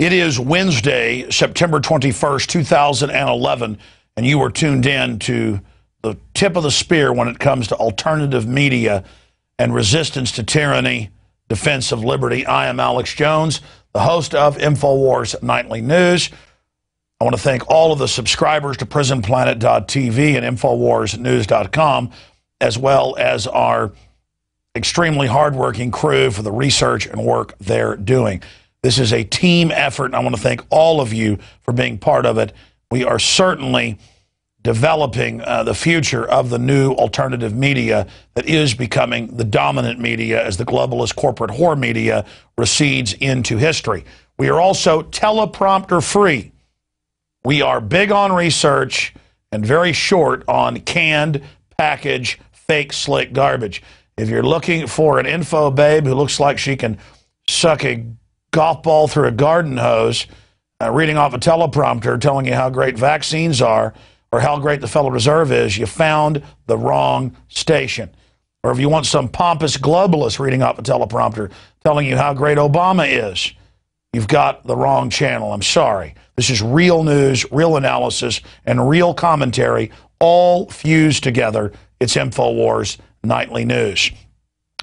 It is Wednesday, September 21st, 2011, and you are tuned in to the tip of the spear when it comes to alternative media and resistance to tyranny, defense of liberty. I am Alex Jones, the host of InfoWars Nightly News. I want to thank all of the subscribers to PrisonPlanet.tv and InfoWarsNews.com, as well as our extremely hardworking crew for the research and work they're doing. This is a team effort, and I want to thank all of you for being part of it. We are certainly developing the future of the new alternative media that is becoming the dominant media as the globalist corporate whore media recedes into history. We are also teleprompter free. We are big on research and very short on canned, package, fake, slick garbage. If you're looking for an info babe who looks like she can suck a golf ball through a garden hose, reading off a teleprompter telling you how great vaccines are or how great the Federal Reserve is, you found the wrong station. Or if you want some pompous globalist reading off a teleprompter telling you how great Obama is, you've got the wrong channel. I'm sorry. This is real news, real analysis, and real commentary, all fused together. It's InfoWars Nightly News.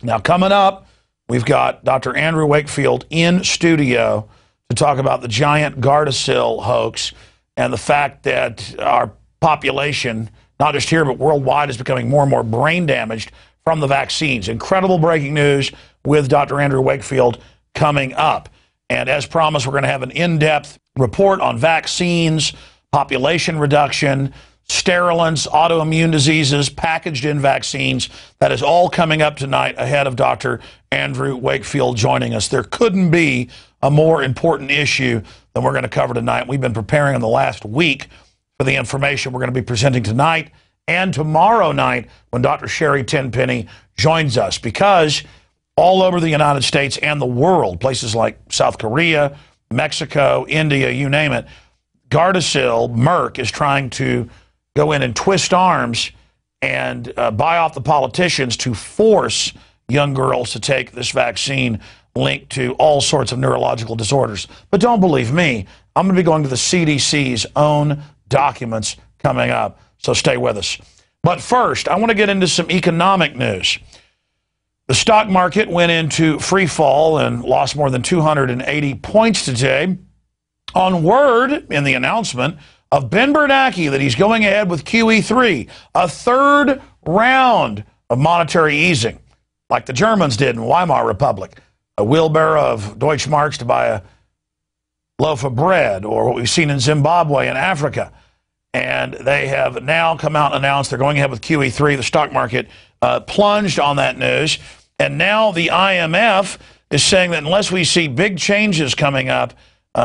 Now, coming up, we've got Dr. Andrew Wakefield in studio to talk about the giant Gardasil hoax and the fact that our population, not just here but worldwide, is becoming more and more brain damaged from the vaccines. Incredible breaking news with Dr. Andrew Wakefield coming up. And as promised, we're going to have an in-depth report on vaccines, population reduction, sterilants, autoimmune diseases, packaged in vaccines. That is all coming up tonight ahead of Dr. Andrew Wakefield joining us. There couldn't be a more important issue than we're going to cover tonight. We've been preparing in the last week for the information we're going to be presenting tonight and tomorrow night when Dr. Sherry Tenpenny joins us, because all over the United States and the world, places like South Korea, Mexico, India, you name it, Gardasil, Merck, is trying to go in and twist arms and buy off the politicians to force young girls to take this vaccine linked to all sorts of neurological disorders. But don't believe me. I'm going to be going to the CDC's own documents coming up, so stay with us. But first, I want to get into some economic news. The stock market went into free fall and lost more than 280 points today on word in the announcement of Ben Bernanke that he's going ahead with QE3, a third round of monetary easing, like the Germans did in Weimar Republic, a wheelbarrow of Deutschmarks to buy a loaf of bread, or what we've seen in Zimbabwe and Africa. And they have now come out and announced they're going ahead with QE3. The stock market plunged on that news. And now the IMF is saying that unless we see big changes coming up,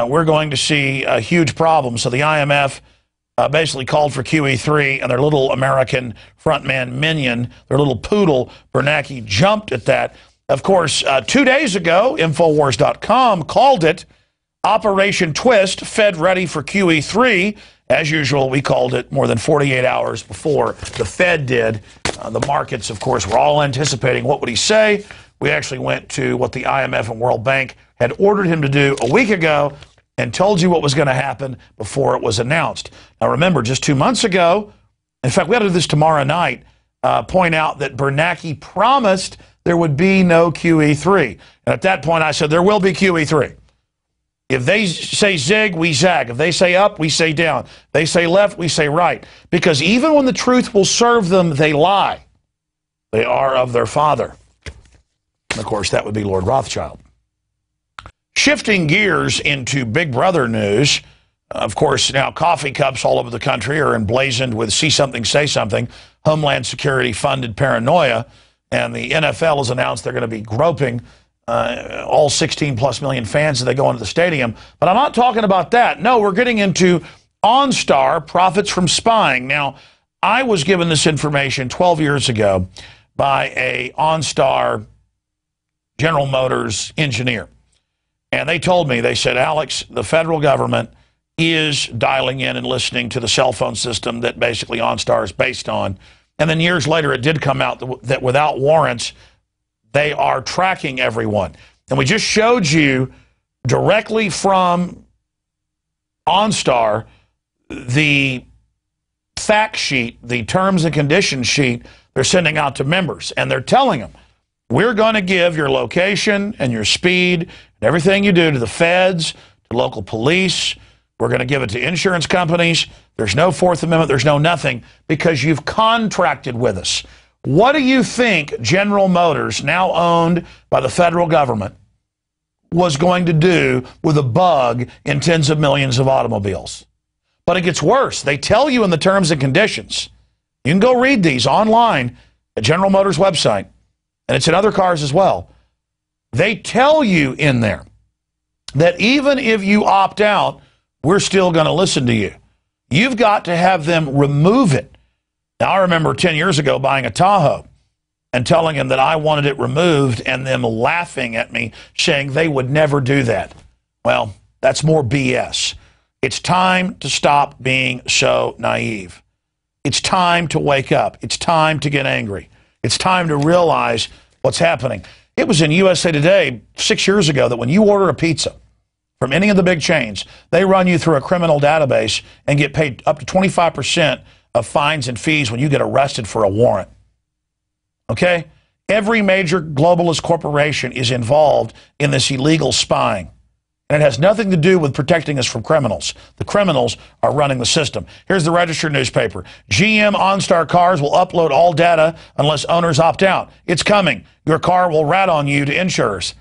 we're going to see a huge problem. So the IMF basically called for QE3, and their little American frontman minion, their little poodle, Bernanke, jumped at that. Of course, 2 days ago, Infowars.com called it Operation Twist, Fed ready for QE3. As usual, we called it more than 48 hours before the Fed did. The markets, of course, were all anticipating what would he say. We actually went to what the IMF and World Bank had ordered him to do a week ago and told you what was going to happen before it was announced. Now, remember, just 2 months ago, in fact, we ought to do this tomorrow night, point out that Bernanke promised there would be no QE3. And at that point, I said, there will be QE3. If they say zig, we zag. If they say up, we say down. If they say left, we say right. Because even when the truth will serve them, they lie. They are of their father. And of course, that would be Lord Rothschild. Shifting gears into Big Brother news, of course, now coffee cups all over the country are emblazoned with see something, say something, Homeland Security funded paranoia, and the NFL has announced they're going to be groping all 16+ million fans as they go into the stadium. But I'm not talking about that. No, we're getting into OnStar, profits from spying. Now, I was given this information 12 years ago by a OnStar General Motors engineer. And they told me, they said, Alex, the federal government is dialing in and listening to the cell phone system that basically OnStar is based on. And then years later, it did come out that without warrants, they are tracking everyone. And we just showed you directly from OnStar, the fact sheet, the terms and conditions sheet they're sending out to members, and they're telling them, we're going to give your location and your speed and everything you do to the feds, to local police. We're going to give it to insurance companies. There's no Fourth Amendment. There's no nothing, because you've contracted with us. What do you think General Motors, now owned by the federal government, was going to do with a bug in tens of millions of automobiles? But it gets worse. They tell you in the terms and conditions. You can go read these online at General Motors' website, and it's in other cars as well. They tell you in there that even if you opt out, we're still going to listen to you. You've got to have them remove it. Now, I remember 10 years ago buying a Tahoe and telling him that I wanted it removed, and them laughing at me, saying they would never do that. Well, that's more BS. It's time to stop being so naive. It's time to wake up. It's time to get angry. It's time to realize what's happening. It was in USA Today 6 years ago that when you order a pizza from any of the big chains, they run you through a criminal database and get paid up to 25% of fines and fees when you get arrested for a warrant. Okay? Every major globalist corporation is involved in this illegal spying. And it has nothing to do with protecting us from criminals. The criminals are running the system. Here's the Register newspaper. GM OnStar cars will upload all data unless owners opt out. It's coming. Your car will rat on you to insurers.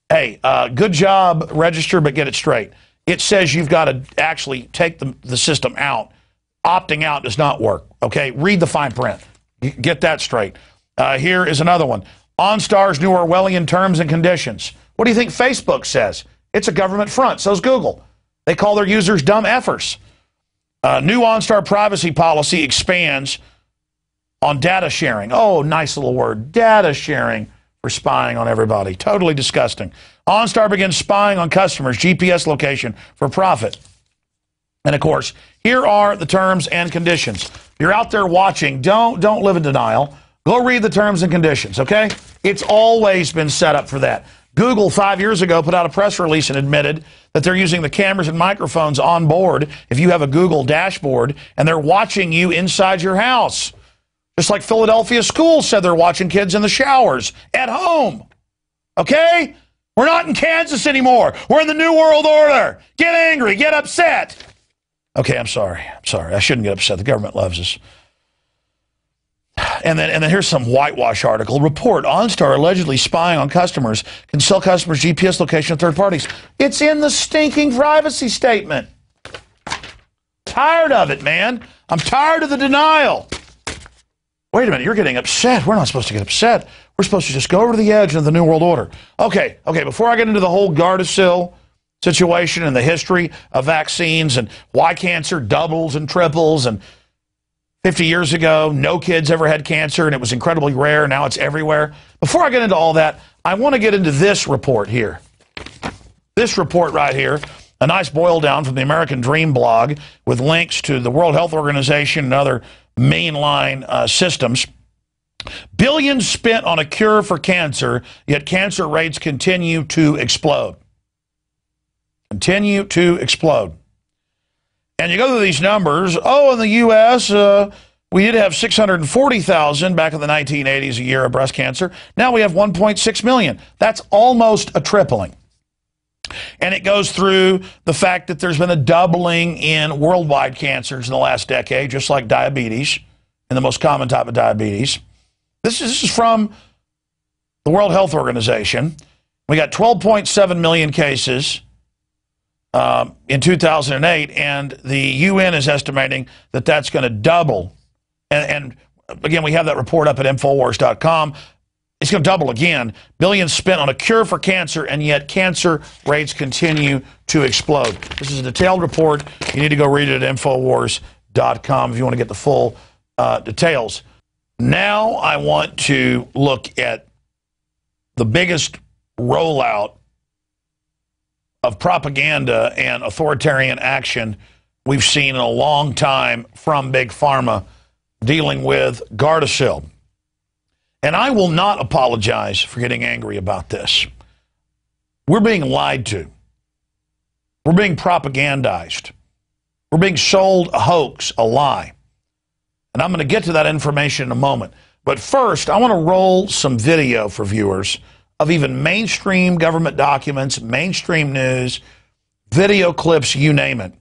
Hey, good job, Register, but get it straight. It says you've got to actually take the system out. Opting out does not work. Okay? Read the fine print. Get that straight. Here is another one. OnStar's new Orwellian terms and conditions. What do you think Facebook says? It's a government front. So's Google. They call their users dumb effers. New OnStar privacy policy expands on data sharing. Oh, nice little word. Data sharing for spying on everybody. Totally disgusting. OnStar begins spying on customers' GPS location for profit. And, of course, here are the terms and conditions. If you're out there watching, don't live in denial. Go read the terms and conditions, okay? It's always been set up for that. Google 5 years ago put out a press release and admitted that they're using the cameras and microphones on board if you have a Google dashboard, and they're watching you inside your house. Just like Philadelphia schools said they're watching kids in the showers at home. Okay? We're not in Kansas anymore. We're in the New World Order. Get angry. Get upset. Okay, I'm sorry. I shouldn't get upset. The government loves us. And then here's some whitewash article. Report, OnStar allegedly spying on customers, can sell customers' GPS location to third parties. It's in the stinking privacy statement. Tired of it, man. I'm tired of the denial. Wait a minute, you're getting upset. We're not supposed to get upset. We're supposed to just go over to the edge of the New World Order. Okay, before I get into the whole Gardasil situation and the history of vaccines and why cancer doubles and triples, and 50 years ago, no kids ever had cancer, and it was incredibly rare. Now it's everywhere. Before I get into all that, I want to get into this report here. This report right here, a nice boil down from the American Dream blog with links to the World Health Organization and other mainline systems. Billions spent on a cure for cancer, yet cancer rates continue to explode. Continue to explode. And you go through these numbers. Oh, in the U.S., we did have 640,000 back in the 1980s a year of breast cancer. Now we have 1.6 million. That's almost a tripling. And it goes through the fact that there's been a doubling in worldwide cancers in the last decade, just like diabetes, and the most common type of diabetes. This is from the World Health Organization. We got 12.7 million cases in 2008, and the UN is estimating that that's going to double. And again, we have that report up at Infowars.com. It's going to double again. Billions spent on a cure for cancer, and yet cancer rates continue to explode. This is a detailed report. You need to go read it at Infowars.com if you want to get the full details. Now I want to look at the biggest rollout of propaganda and authoritarian action we've seen in a long time from Big Pharma dealing with Gardasil. And I will not apologize for getting angry about this. We're being lied to. We're being propagandized. We're being sold a hoax, a lie. And I'm going to get to that information in a moment. But first, I want to roll some video for viewers of even mainstream government documents, mainstream news, video clips, you name it,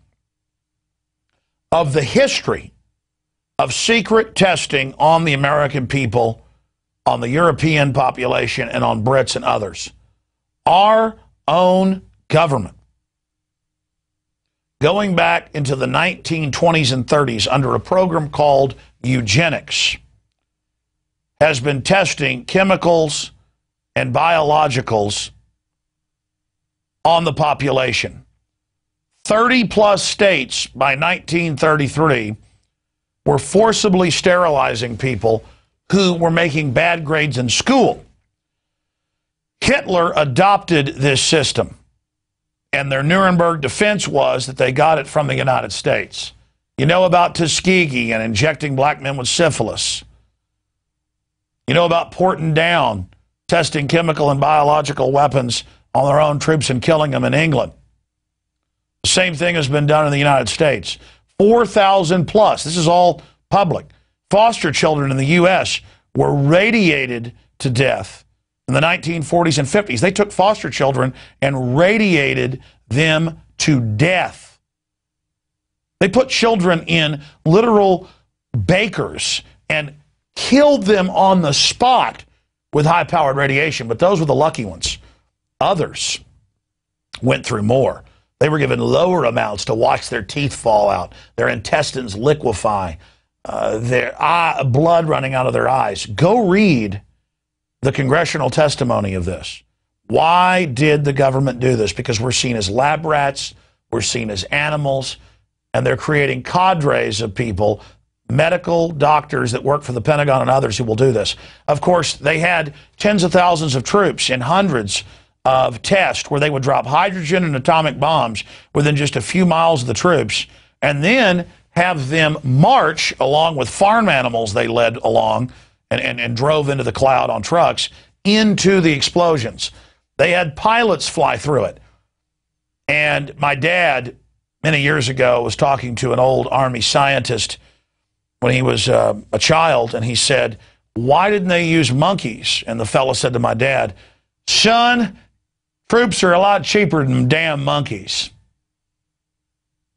of the history of secret testing on the American people, on the European population, and on Brits and others. Our own government, going back into the 1920s and 30s under a program called eugenics, has been testing chemicals and biologicals on the population. 30-plus states by 1933 were forcibly sterilizing people who were making bad grades in school. Hitler adopted this system, and their Nuremberg defense was that they got it from the United States. You know about Tuskegee and injecting black men with syphilis. You know about Porton Down, testing chemical and biological weapons on their own troops and killing them in England. The same thing has been done in the United States. 4,000 plus, this is all public, foster children in the U.S. were radiated to death in the 1940s and 50s. They took foster children and radiated them to death. They put children in literal bakers and killed them on the spot with high-powered radiation, but those were the lucky ones. Others went through more. They were given lower amounts to watch their teeth fall out, their intestines liquefy, their blood running out of their eyes. Go read the congressional testimony of this. Why did the government do this? Because we're seen as lab rats, we're seen as animals, and they're creating cadres of people, medical doctors that work for the Pentagon and others who will do this. Of course, they had tens of thousands of troops and hundreds of tests where they would drop hydrogen and atomic bombs within just a few miles of the troops, and then have them march along with farm animals they led along and drove into the cloud on trucks into the explosions. They had pilots fly through it. And my dad, many years ago, was talking to an old Army scientist when he was a child, and he said, "Why didn't they use monkeys?" And the fellow said to my dad, "Son, troops are a lot cheaper than damn monkeys."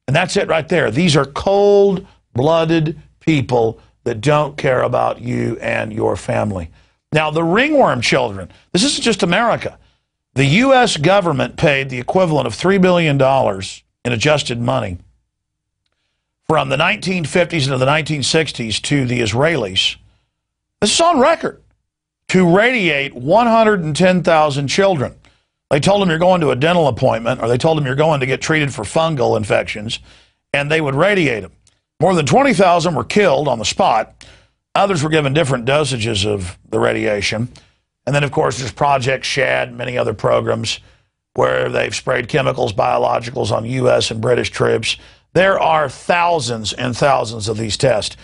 And that's it right there. These are cold-blooded people that don't care about you and your family. Now, the ringworm children, this isn't just America. The U.S. government paid the equivalent of $3 billion in adjusted money from the 1950s into the 1960s to the Israelis. This is on record, to radiate 110,000 children. They told them you're going to a dental appointment, or they told them you're going to get treated for fungal infections, and they would radiate them. More than 20,000 were killed on the spot. Others were given different dosages of the radiation. And then, of course, there's Project Shad and many other programs where they've sprayed chemicals, biologicals on U.S. and British troops. There are thousands and thousands of these tests.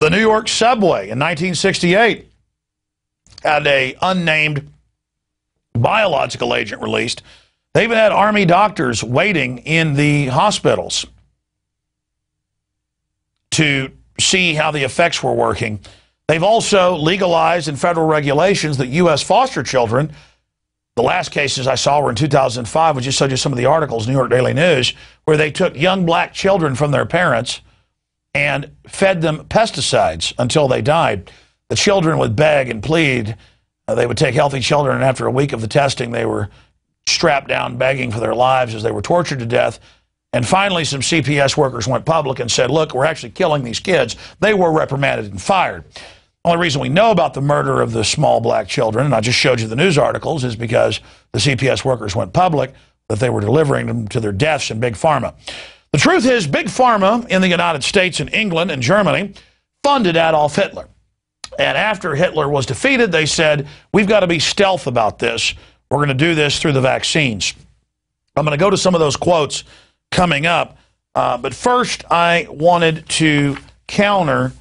The New York subway in 1968 had an unnamed biological agent released. They even had Army doctors waiting in the hospitals to see how the effects were working. They've also legalized in federal regulations that U.S. foster children, the last cases I saw were in 2005, which just showed you some of the articles, New York Daily News, where they took young black children from their parents and fed them pesticides until they died. The children would beg and plead. They would take healthy children, and after a week of the testing, they were strapped down begging for their lives as they were tortured to death. And finally, some CPS workers went public and said, look, we're actually killing these kids. They were reprimanded and fired. The only reason we know about the murder of the small black children, and I just showed you the news articles, is because the CPS workers went public that they were delivering them to their deaths in Big Pharma. The truth is, Big Pharma in the United States and England and Germany funded Adolf Hitler. And after Hitler was defeated, they said, we've got to be stealth about this. We're going to do this through the vaccines. I'm going to go to some of those quotes coming up. But first, I wanted to counter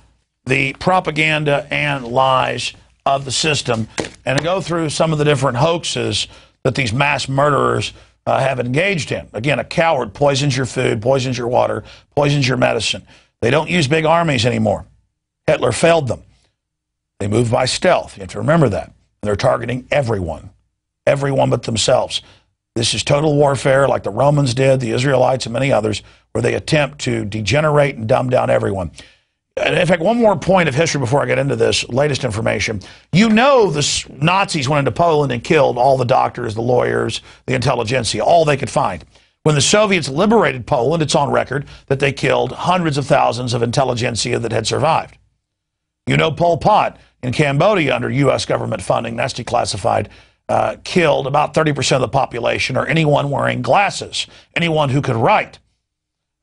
the propaganda and lies of the system and go through some of the different hoaxes that these mass murderers have engaged in. Again, a coward poisons your food, poisons your water, poisons your medicine. They don't use big armies anymore. Hitler failed them. They move by stealth. You have to remember that. And they're targeting everyone but themselves. This is total warfare like the Romans did, the Israelites, and many others, where they attempt to degenerate and dumb down everyone. And in fact, one more point of history before I get into this latest information. You know the Nazis went into Poland and killed all the doctors, the lawyers, the intelligentsia, all they could find. When the Soviets liberated Poland, it's on record that they killed hundreds of thousands of intelligentsia that had survived. You know Pol Pot in Cambodia under U.S. government funding, that's declassified, killed about 30% of the population, or anyone wearing glasses, anyone who could write.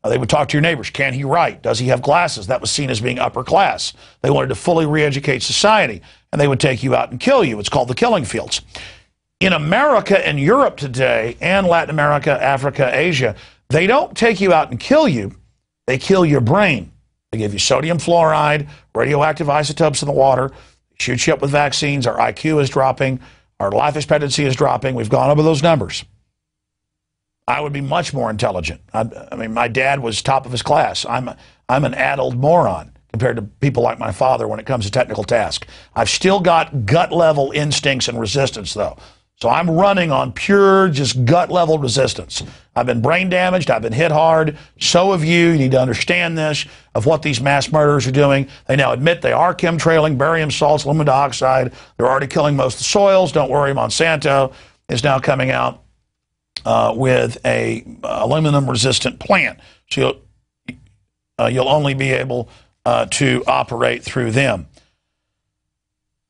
They would talk to your neighbors. Can he write? Does he have glasses? That was seen as being upper class. They wanted to fully re-educate society, and they would take you out and kill you. It's called the killing fields. In America and Europe today, and Latin America, Africa, Asia, they don't take you out and kill you. They kill your brain. They give you sodium fluoride, radioactive isotopes in the water, shoot you up with vaccines. Our IQ is dropping. Our life expectancy is dropping. We've gone over those numbers. I would be much more intelligent. I mean, my dad was top of his class. I'm an addled moron compared to people like my father when it comes to technical tasks. I've still got gut-level instincts and resistance, though. So I'm running on pure, just gut-level resistance. I've been brain damaged. I've been hit hard. So have you. You need to understand this, of what these mass murderers are doing. They now admit they are chemtrailing, barium salts, aluminum dioxide. They're already killing most of the soils. Don't worry, Monsanto is now coming out with a aluminum-resistant plant. So you'll only be able to operate through them.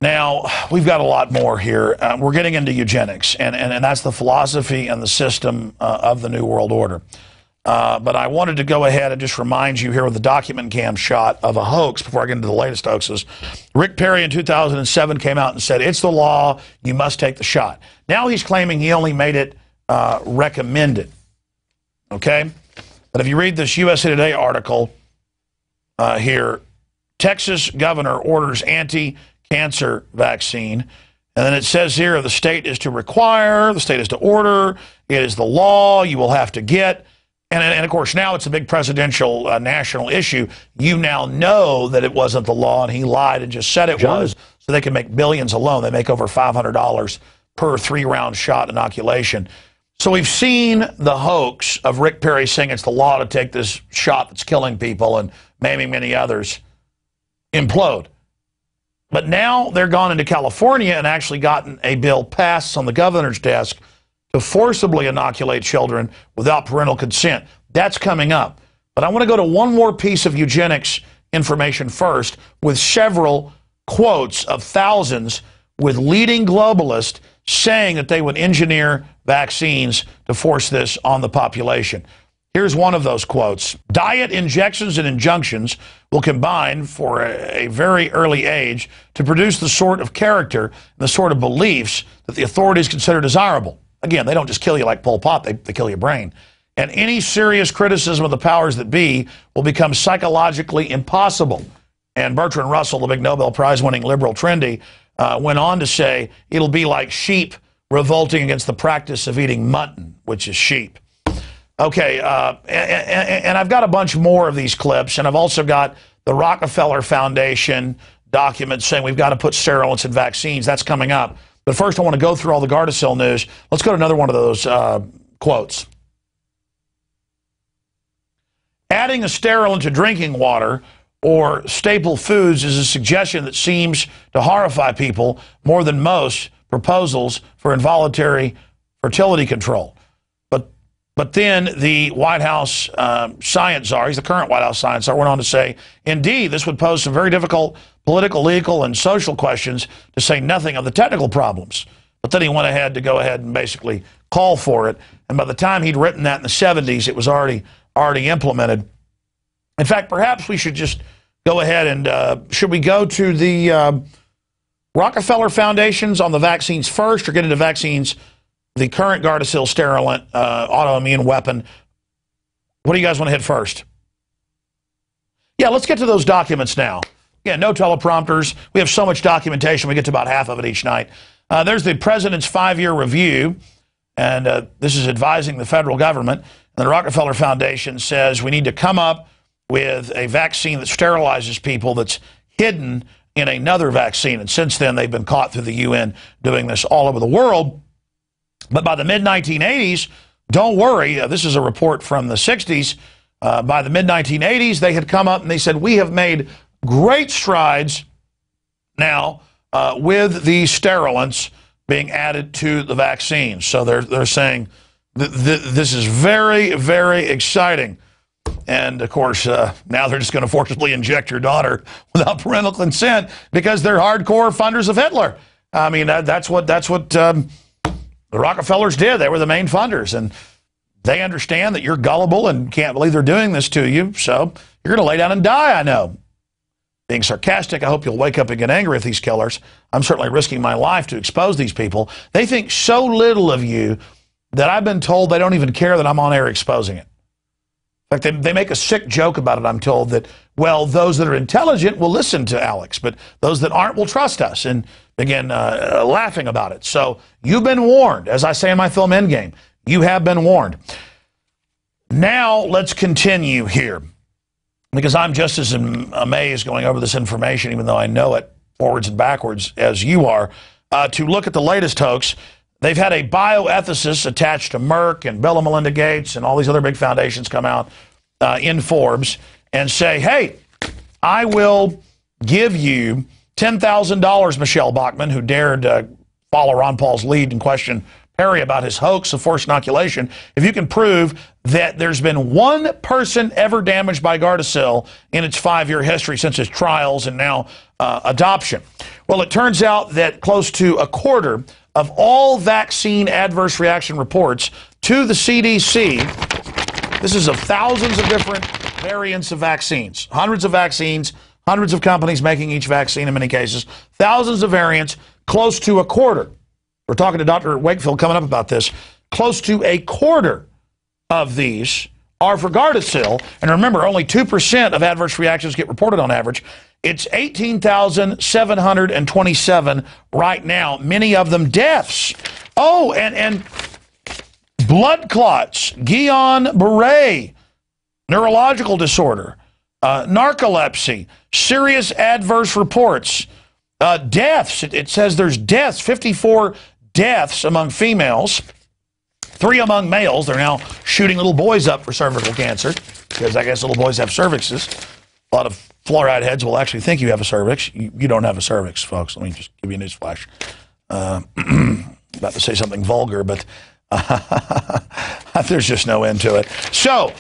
Now, we've got a lot more here. We're getting into eugenics, and that's the philosophy and the system of the New World Order. But I wanted to go ahead and just remind you here with the document cam shot of a hoax before I get into the latest hoaxes. Rick Perry in 2007 came out and said, it's the law, you must take the shot. Now he's claiming he only made it recommended. Okay? But if you read this USA Today article here, Texas governor orders anti-cancer vaccine. And then it says here, the state is to require, the state is to order, it is the law, you will have to get. And of course, now it's a big presidential national issue. You now know that it wasn't the law, and he lied and just said it was, so they can make billions alone. They make over $500 per 3-round shot inoculation. So we've seen the hoax of Rick Perry saying it's the law to take this shot that's killing people and maiming many others implode. But now they're gone into California and actually gotten a bill passed on the governor's desk to forcibly inoculate children without parental consent. That's coming up. But I want to go to one more piece of eugenics information first, with several quotes of thousands with leading globalists saying that they would engineer vaccines to force this on the population. Here's one of those quotes. Diet, injections, and injunctions will combine for a very early age to produce the sort of character and the sort of beliefs that the authorities consider desirable. Again, they don't just kill you like Pol Pot, they kill your brain. And any serious criticism of the powers that be will become psychologically impossible. And Bertrand Russell, the big Nobel Prize-winning liberal trendy, went on to say, it'll be like sheep revolting against the practice of eating mutton, which is sheep. Okay, and I've got a bunch more of these clips, and I've also got the Rockefeller Foundation documents saying we've got to put sterilants in vaccines. That's coming up. But first, I want to go through all the Gardasil news. Let's go to another one of those quotes. Adding a sterilant to drinking water or staple foods is a suggestion that seems to horrify people more than most proposals for involuntary fertility control. But then the White House science czar, he's the current White House science czar, went on to say, indeed, this would pose some very difficult political, legal, and social questions, to say nothing of the technical problems. But then he went ahead to go ahead and basically call for it. And by the time he'd written that in the 70s, it was already implemented. In fact, perhaps we should just go ahead and, should we go to the Rockefeller Foundations on the vaccines first, or get into vaccines, the current Gardasil sterilant autoimmune weapon? What do you guys want to hit first? Yeah, let's get to those documents now. Yeah, no teleprompters. We have so much documentation, we get to about half of it each night. There's the president's 5-year review. and this is advising the federal government. And the Rockefeller Foundation says we need to come up with a vaccine that sterilizes people that's hidden in another vaccine. And since then, they've been caught through the UN doing this all over the world. But by the mid-1980s, don't worry, this is a report from the 60s. By the mid-1980s, they had come up and they said, we have made great strides now with these sterilants being added to the vaccines. So they're saying this is very, very exciting. And, of course, now they're just going to forcibly inject your daughter without parental consent because they're hardcore funders of Hitler. I mean, that's what the Rockefellers did. They were the main funders, and they understand that you're gullible and can't believe they're doing this to you, so you're going to lay down and die, I know. Being sarcastic, I hope you'll wake up and get angry with these killers. I'm certainly risking my life to expose these people. They think so little of you that I've been told they don't even care that I'm on air exposing it. In fact, they make a sick joke about it, I'm told, that, well, those that are intelligent will listen to Alex, but those that aren't will trust us, and begin laughing about it. So you've been warned. As I say in my film Endgame, you have been warned. Now let's continue here, because I'm just as amazed going over this information, even though I know it forwards and backwards as you are, to look at the latest hoax. They've had a bioethicist attached to Merck and Bill and Melinda Gates and all these other big foundations come out in Forbes and say, hey, I will give you $10,000, Michelle Bachmann, who dared follow Ron Paul's lead and question Perry about his hoax of forced inoculation, if you can prove that there's been one person ever damaged by Gardasil in its 5-year history since its trials and now adoption. Well, it turns out that close to a quarter of all vaccine adverse reaction reports to the CDC, this is of thousands of different variants of vaccines, hundreds of vaccines, hundreds of companies making each vaccine in many cases, thousands of variants, close to a quarter. We're talking to Dr. Wakefield coming up about this. Close to a quarter of these are for Gardasil. And remember, only 2% of adverse reactions get reported on average. It's 18,727 right now, many of them deaths. Oh, and blood clots, Guillain-Barré, neurological disorder, narcolepsy, serious adverse reports, deaths. It says there's deaths, 54 deaths among females, 3 among males. They're now shooting little boys up for cervical cancer because I guess little boys have cervixes. A lot of fluoride heads will actually think you have a cervix. You don't have a cervix, folks. Let me just give you a news flash. About to say something vulgar, but there's just no end to it. So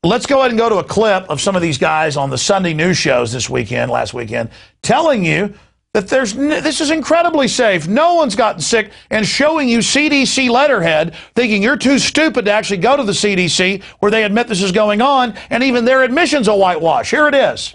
let's go ahead and go to a clip of some of these guys on the Sunday news shows last weekend, telling you that this is incredibly safe. No one's gotten sick, and showing you CDC letterhead, thinking you're too stupid to actually go to the CDC where they admit this is going on, and even their admission's a whitewash. Here it is.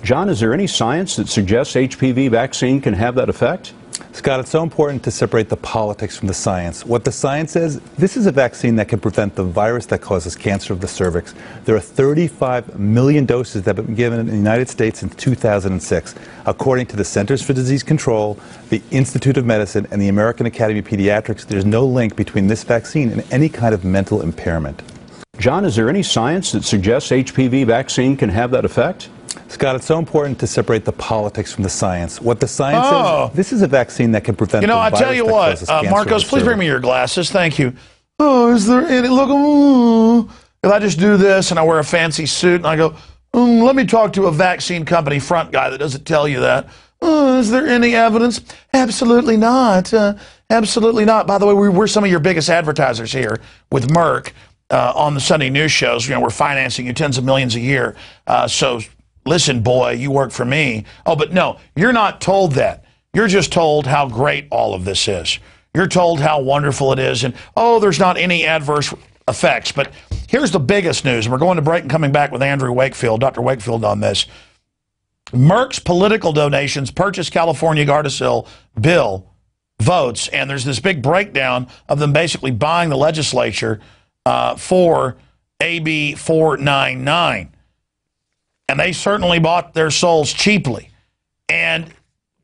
John, is there any science that suggests HPV vaccine can have that effect? Scott, it's so important to separate the politics from the science. What the science says, this is a vaccine that can prevent the virus that causes cancer of the cervix. There are 35 million doses that have been given in the United States since 2006. According to the Centers for Disease Control, the Institute of Medicine, and the American Academy of Pediatrics, there's no link between this vaccine and any kind of mental impairment. John, is there any science that suggests HPV vaccine can have that effect? Scott, it's so important to separate the politics from the science. What the science says, this is a vaccine that can prevent the virus I tell you what, Marcos, please bring me your glasses. Thank you. Oh, is there any, look, if I just do this and I wear a fancy suit and I go, let me talk to a vaccine company front guy that doesn't tell you that. Is there any evidence? Absolutely not. Absolutely not. By the way, we're some of your biggest advertisers here with Merck on the Sunday news shows. You know, we're financing you tens of millions a year. So listen, boy, you work for me. Oh, but no, you're not told that. You're just told how great all of this is. You're told how wonderful it is. And, oh, there's not any adverse effects. But here's the biggest news. And we're going to break and coming back with Andrew Wakefield, Dr. Wakefield on this. Merck's political donations purchased California Gardasil bill votes. And there's this big breakdown of them basically buying the legislature for AB 499. And they certainly bought their souls cheaply. And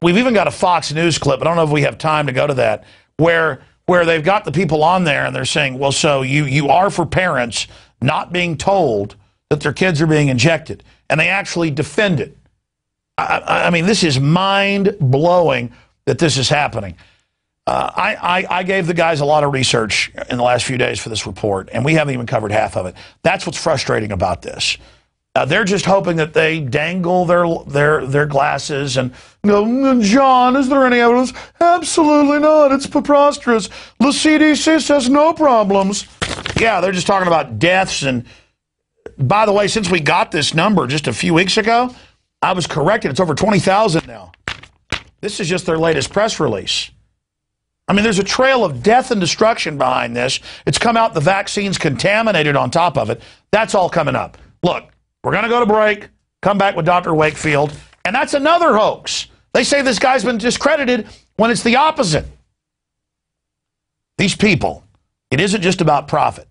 we've even got a Fox News clip. I don't know if we have time to go to that, where where they've got the people on there and they're saying, well, so you are for parents not being told that their kids are being injected, and they actually defend it. I mean, this is mind-blowing that this is happening. I gave the guys a lot of research in the last few days for this report, and we haven't even covered half of it. That's what's frustrating about this. They're just hoping that they dangle their glasses and go, John, is there any evidence? Absolutely not. It's preposterous. The CDC says no problems. Yeah, they're just talking about deaths. And by the way, since we got this number just a few weeks ago, I was corrected. It's over 20,000 now. This is just their latest press release. I mean, there's a trail of death and destruction behind this. It's come out, the vaccine's contaminated on top of it. That's all coming up. Look, we're going to go to break, come back with Dr. Wakefield, and that's another hoax. They say this guy's been discredited when it's the opposite. These people, it isn't just about profit.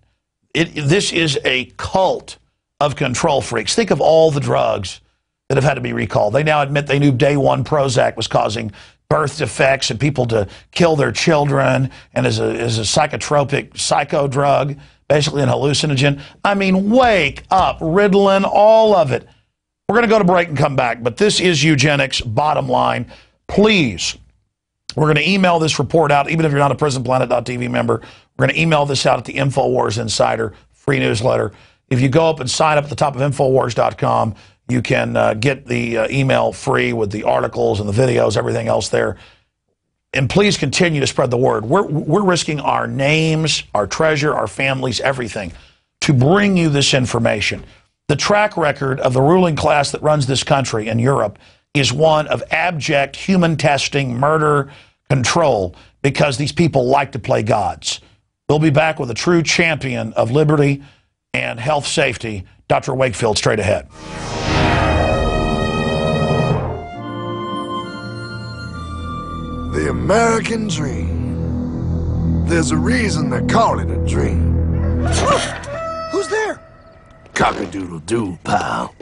This is a cult of control freaks. Think of all the drugs that have had to be recalled. They now admit they knew day one Prozac was causing birth defects and people to kill their children, and as a psychotropic psycho drug, basically an hallucinogen. I mean, wake up, Ritalin, all of it. We're going to go to break and come back, but this is eugenics, bottom line. Please, we're going to email this report out, even if you're not a PrisonPlanet.tv member. We're going to email this out at the InfoWars Insider free newsletter. If you go up and sign up at the top of InfoWars.com, you can get the email free with the articles and the videos, everything else there. And please continue to spread the word. We're risking our names, our treasure, our families, everything to bring you this information. The track record of the ruling class that runs this country in Europe is one of abject human testing, murder, control, because these people like to play gods. We'll be back with a true champion of liberty and health safety, Dr. Wakefield, straight ahead. The American dream. There's a reason they call it a dream. Who's there? Cock-a-doodle-doo, pal.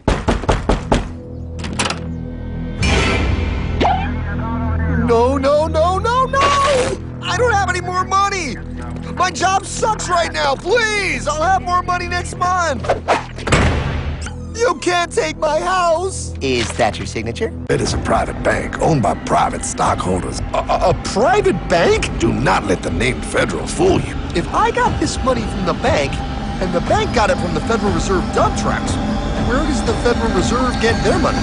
No, no, no, no, no! I don't have any more money! My job sucks right now, please! I'll have more money next month! You can't take my house! Is that your signature? It is a private bank owned by private stockholders. A private bank? Do not let the name Federal fool you. If I got this money from the bank, and the bank got it from the Federal Reserve dump trucks, where does the Federal Reserve get their money?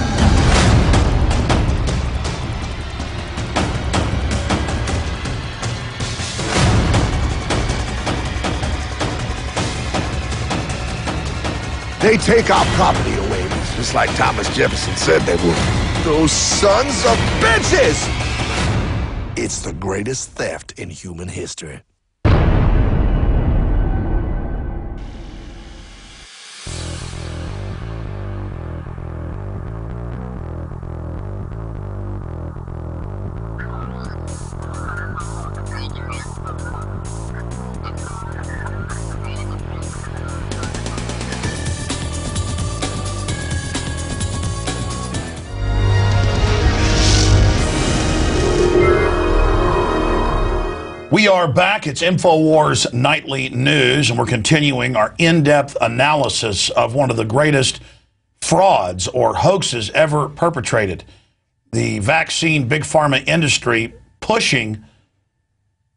They take our property away, just like Thomas Jefferson said they would. Those sons of bitches! It's the greatest theft in human history. We are back. It's InfoWars Nightly News, and we're continuing our in-depth analysis of one of the greatest frauds or hoaxes ever perpetrated. The vaccine big pharma industry pushing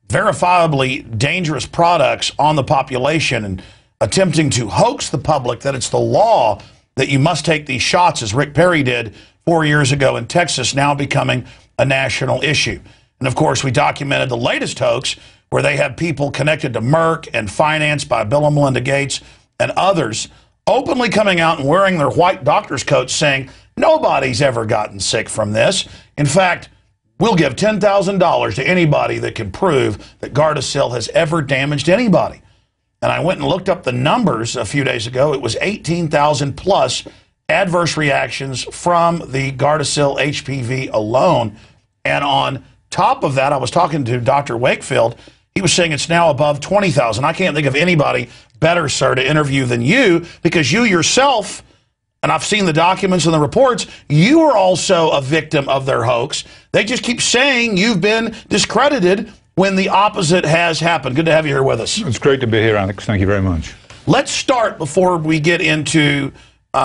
verifiably dangerous products on the population and attempting to hoax the public that it's the law that you must take these shots, as Rick Perry did 4 years ago in Texas, now becoming a national issue. And, of course, we documented the latest hoax where they have people connected to Merck and financed by Bill and Melinda Gates and others openly coming out and wearing their white doctor's coats saying nobody's ever gotten sick from this. In fact, we'll give $10,000 to anybody that can prove that Gardasil has ever damaged anybody. And I went and looked up the numbers a few days ago. It was 18,000 plus adverse reactions from the Gardasil HPV alone. And on top of that, I was talking to Dr. Wakefield. He was saying it's now above 20,000. I can't think of anybody better, sir, to interview than you, because you yourself, and I've seen the documents and the reports, you are also a victim of their hoax. They just keep saying you've been discredited when the opposite has happened. Good to have you here with us. It's great to be here, Alex. Thank you very much. Let's start before we get into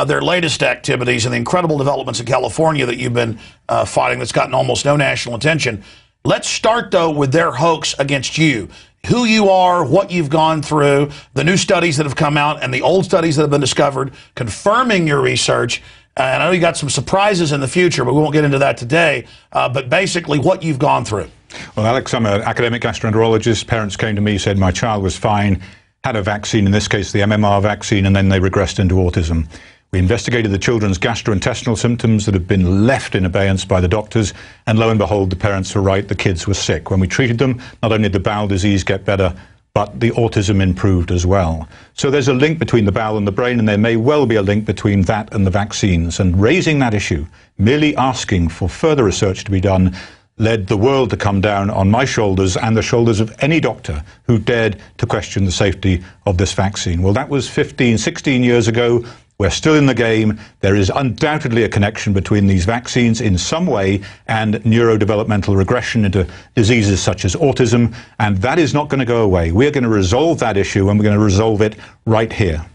their latest activities and the incredible developments in California that you've been fighting that's gotten almost no national attention. Let's start, though, with their hoax against you. Who you are, what you've gone through, the new studies that have come out, and the old studies that have been discovered, confirming your research. And I know you got some surprises in the future, but we won't get into that today. But basically, what you've gone through. Well, Alex, I'm an academic gastroenterologist. Parents came to me, said my child was fine, had a vaccine, in this case the MMR vaccine, and then they regressed into autism. We investigated the children's gastrointestinal symptoms that had been left in abeyance by the doctors, and lo and behold, the parents were right, the kids were sick. When we treated them, not only did the bowel disease get better, but the autism improved as well. So there's a link between the bowel and the brain, and there may well be a link between that and the vaccines. And raising that issue, merely asking for further research to be done, led the world to come down on my shoulders and the shoulders of any doctor who dared to question the safety of this vaccine. Well, that was 15, 16 years ago. We're still in the game. There is undoubtedly a connection between these vaccines in some way and neurodevelopmental regression into diseases such as autism, and that is not going to go away. We're going to resolve that issue, and we're going to resolve it right here.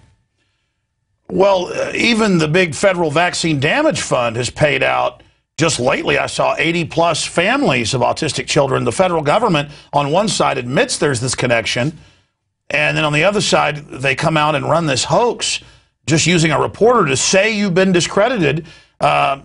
Well, even the big federal vaccine damage fund has paid out. Just lately, I saw 80-plus families of autistic children. The federal government, on one side, admits there's this connection, and then on the other side, they come out and run this hoax, just using a reporter to say you've been discredited. And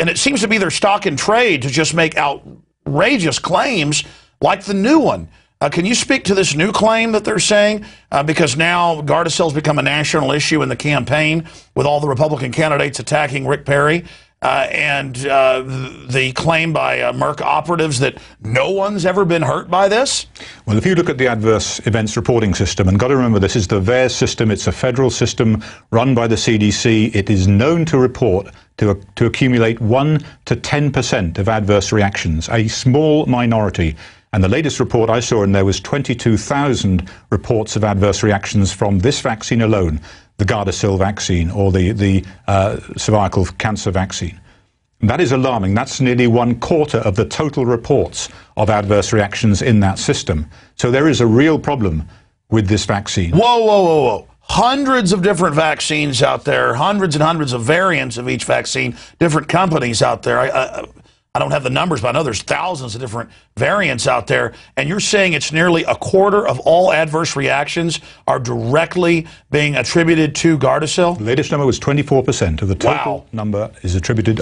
it seems to be their stock in trade to just make outrageous claims like the new one. Can you speak to this new claim that they're saying? Because now Gardasil's become a national issue in the campaign with all the Republican candidates attacking Rick Perry. And the claim by Merck operatives that no one's ever been hurt by this? Well, if you look at the adverse events reporting system, and got to remember this is the VAERS system, it's a federal system run by the CDC. It is known to report to accumulate 1 to 10% of adverse reactions, a small minority. And the latest report I saw in there was 22,000 reports of adverse reactions from this vaccine alone, the Gardasil vaccine, or the cervical cancer vaccine. And that is alarming. That's nearly 1/4 of the total reports of adverse reactions in that system. So there is a real problem with this vaccine. Whoa, whoa, whoa, whoa. Hundreds of different vaccines out there, hundreds and hundreds of variants of each vaccine, different companies out there. I don't have the numbers, but I know there's thousands of different variants out there. And you're saying it's nearly 1/4 of all adverse reactions are directly being attributed to Gardasil? The latest number was 24% of the total number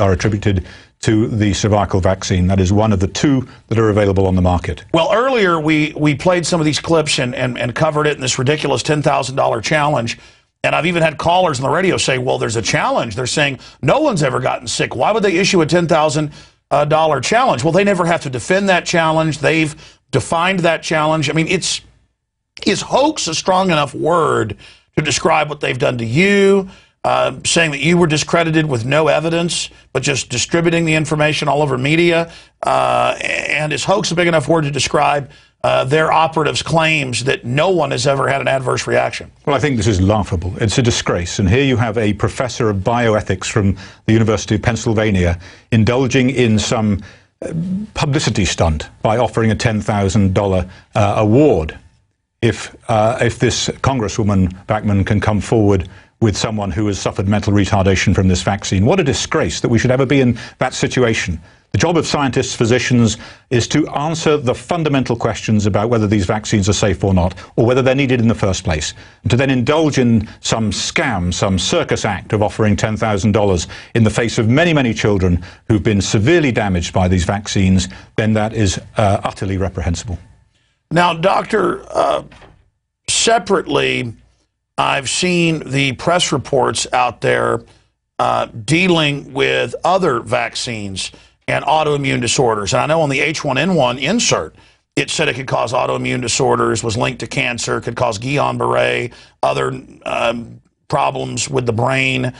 are attributed to the cervical vaccine. That is one of the 2 that are available on the market. Well, earlier we played some of these clips and covered it in this ridiculous $10,000 challenge. And I've even had callers on the radio say, well, there's a challenge. They're saying no one's ever gotten sick. Why would they issue a $10,000 challenge? Well, they never have to defend that challenge. They've defined that challenge. I mean, is hoax a strong enough word to describe what they've done to you, saying that you were discredited with no evidence, but just distributing the information all over media? And is hoax a big enough word to describe their operatives' claims that no one has ever had an adverse reaction? Well, I think this is laughable. It's a disgrace. And here you have a professor of bioethics from the University of Pennsylvania indulging in some publicity stunt by offering a $10,000 award if this Congresswoman Backman can come forward with someone who has suffered mental retardation from this vaccine. What a disgrace that we should ever be in that situation. The job of scientists, physicians, is to answer the fundamental questions about whether these vaccines are safe or not, or whether they're needed in the first place. And to then indulge in some scam, some circus act of offering $10,000 in the face of many, many children who've been severely damaged by these vaccines, then that is utterly reprehensible. Now, Doctor, separately, I've seen the press reports out there dealing with other vaccines and autoimmune disorders. And I know on the H1N1 insert, it said it could cause autoimmune disorders, was linked to cancer, could cause Guillain-Barré, other problems with the brain,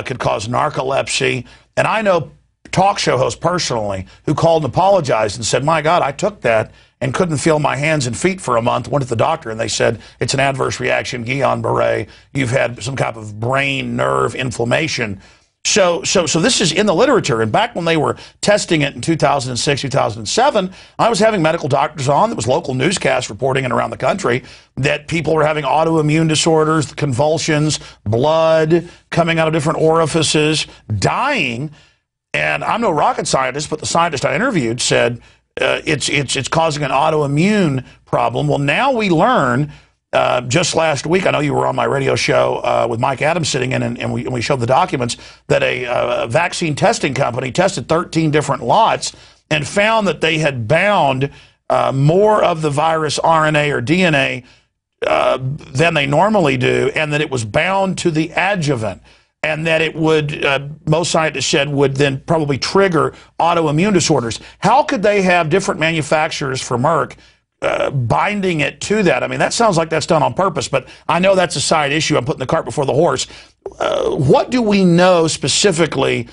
could cause narcolepsy. And I know talk show hosts personally who called and apologized and said, my God, I took that and couldn't feel my hands and feet for a month, went to the doctor, and they said, it's an adverse reaction, Guillain-Barré, you've had some type of brain nerve inflammation. So this is in the literature. And back when they were testing it in 2006, 2007, I was having medical doctors on. There was local newscasts reporting it around the country that people were having autoimmune disorders, convulsions, blood coming out of different orifices, dying. And I'm no rocket scientist, but the scientist I interviewed said it's causing an autoimmune problem. Well, now we learn. Just last week, I know you were on my radio show with Mike Adams sitting in, and we showed the documents that a vaccine testing company tested 13 different lots and found that they had bound more of the virus RNA or DNA than they normally do, and that it was bound to the adjuvant, and that it would, most scientists said, would then probably trigger autoimmune disorders. How could they have different manufacturers for Merck binding it to that? I mean, that sounds like that's done on purpose, but I know that's a side issue. I'm putting the cart before the horse. What do we know specifically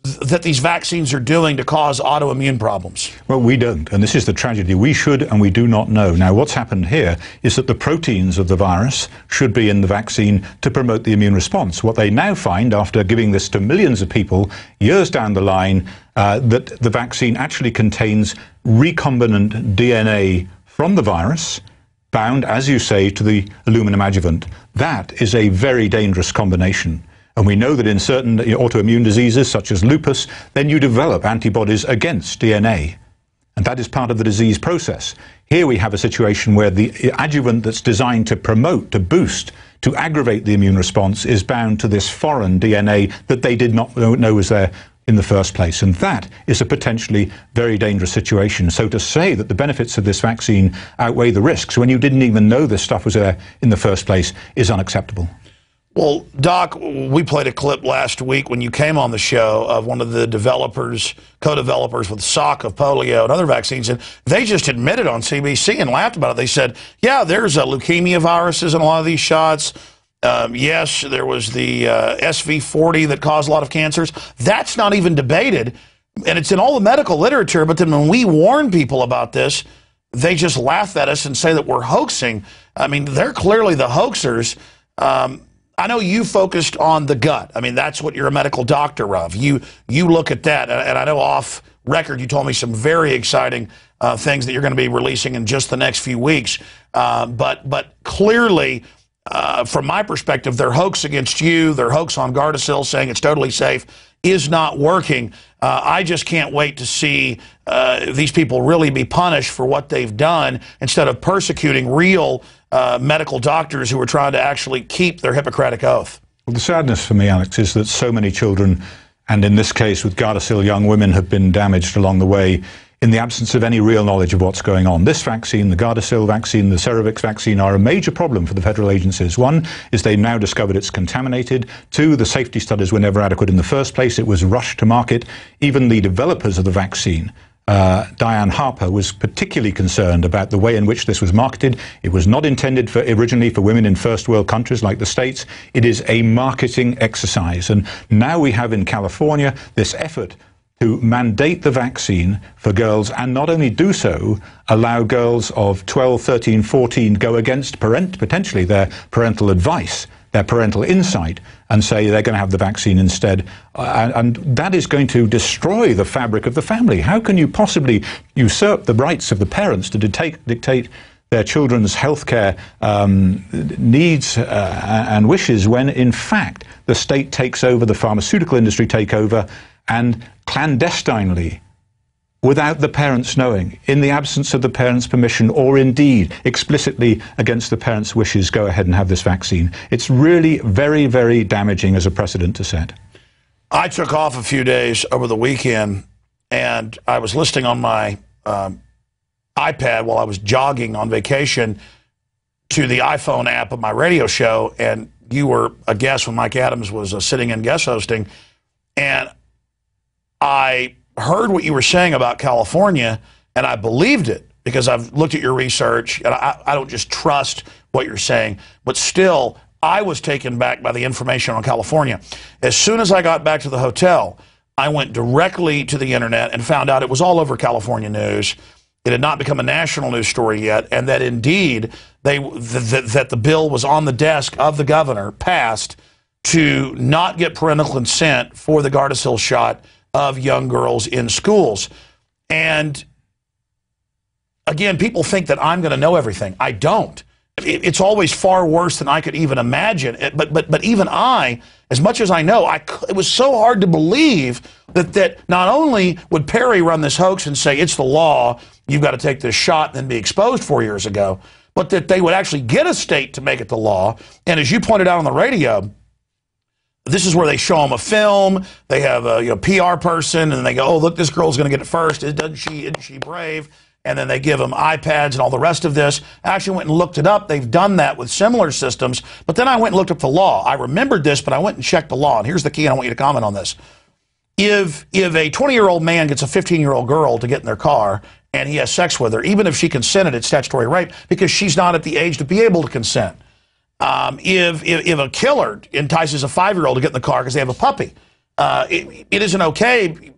that these vaccines are doing to cause autoimmune problems? Well, we don't, and this is the tragedy. We should, and we do not know. Now, what's happened here is that the proteins of the virus should be in the vaccine to promote the immune response. What they now find, after giving this to millions of people years down the line, that the vaccine actually contains recombinant DNA from the virus, bound, as you say, to the aluminum adjuvant. That is a very dangerous combination. And we know that in certain autoimmune diseases, such as lupus, then you develop antibodies against DNA. And that is part of the disease process. Here we have a situation where the adjuvant that's designed to promote, to boost, to aggravate the immune response is bound to this foreign DNA that they did not know was there in the first place. And that is a potentially very dangerous situation. So to say that the benefits of this vaccine outweigh the risks when you didn't even know this stuff was there in the first place is unacceptable. Well, Doc, we played a clip last week when you came on the show of one of the developers, co-developers with Salk of polio and other vaccines, and they just admitted on CBC and laughed about it. They said, yeah, there's leukemia viruses in a lot of these shots. Yes, there was the SV40 that caused a lot of cancers. That's not even debated, and it's in all the medical literature, but then when we warn people about this, they just laugh at us and say that we're hoaxing. I mean, they're clearly the hoaxers. I know you focused on the gut. I mean, that's what you're a medical doctor of. You look at that, and I know off record you told me some very exciting things that you're going to be releasing in just the next few weeks. But clearly, from my perspective, their hoax against you, their hoax on Gardasil saying it's totally safe, is not working. I just can't wait to see these people really be punished for what they've done instead of persecuting real medical doctors who are trying to actually keep their Hippocratic oath. Well, the sadness for me, Alex, is that so many children, and in this case with Gardasil, young women, have been damaged along the way in the absence of any real knowledge of what's going on. This vaccine, the Gardasil vaccine, the Cerevix vaccine, are a major problem for the federal agencies. One is they've now discovered it's contaminated. Two, the safety studies were never adequate in the first place. It was rushed to market. Even the developers of the vaccine, Diane Harper, was particularly concerned about the way in which this was marketed. It was not intended originally for women in first world countries like the States. It is a marketing exercise. And now we have in California this effort to mandate the vaccine for girls, and not only do so, allow girls of 12, 13, 14 go against potentially their parental advice, their parental insight, and say they're going to have the vaccine instead. And that is going to destroy the fabric of the family. How can you possibly usurp the rights of the parents to dictate their children's healthcare needs and wishes when, in fact, the state takes over, the pharmaceutical industry take over, and clandestinely, without the parents knowing, in the absence of the parents' permission, or indeed explicitly against the parents' wishes, go ahead and have this vaccine. It's really very, very damaging as a precedent to set. I took off a few days over the weekend, and I was listening on my iPad while I was jogging on vacation to the iPhone app of my radio show, and you were a guest when Mike Adams was sitting in guest hosting, and I heard what you were saying about California, and I believed it because I've looked at your research, and I don't just trust what you're saying, but still, I was taken back by the information on California. As soon as I got back to the hotel, I went directly to the internet and found out it was all over California news. It had not become a national news story yet, and that indeed that the bill was on the desk of the governor, passed, to not get parental consent for the Gardasil shot of young girls in schools. And again, people think that I'm going to know everything. I don't. It's always far worse than I could even imagine. But even I, as much as I know, it was so hard to believe that not only would Perry run this hoax and say, it's the law, you've got to take this shot and then be exposed 4 years ago, but that they would actually get a state to make it the law. And as you pointed out on the radio, this is where they show them a film. They have a PR person, and they go, oh, look, this girl's going to get it first. Isn't she brave? And then they give them iPads and all the rest of this. I actually went and looked it up. They've done that with similar systems. But then I went and looked up the law. I remembered this, but I went and checked the law. And here's the key, and I want you to comment on this. If a 20-year-old man gets a 15-year-old girl to get in their car and he has sex with her, even if she consented, it's statutory rape because she's not at the age to be able to consent. If a killer entices a 5-year-old to get in the car because they have a puppy, it isn't okay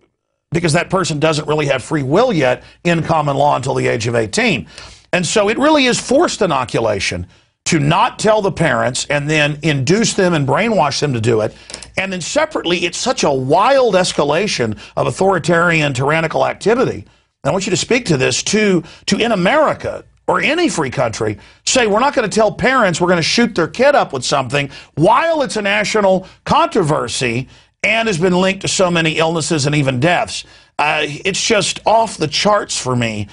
because that person doesn't really have free will yet in common law until the age of 18. And so it really is forced inoculation to not tell the parents and then induce them and brainwash them to do it. And then separately, it's such a wild escalation of authoritarian, tyrannical activity. And I want you to speak to this to in America or any free country, say we're not going to tell parents we're going to shoot their kid up with something while it's a national controversy and has been linked to so many illnesses and even deaths. It's just off the charts for me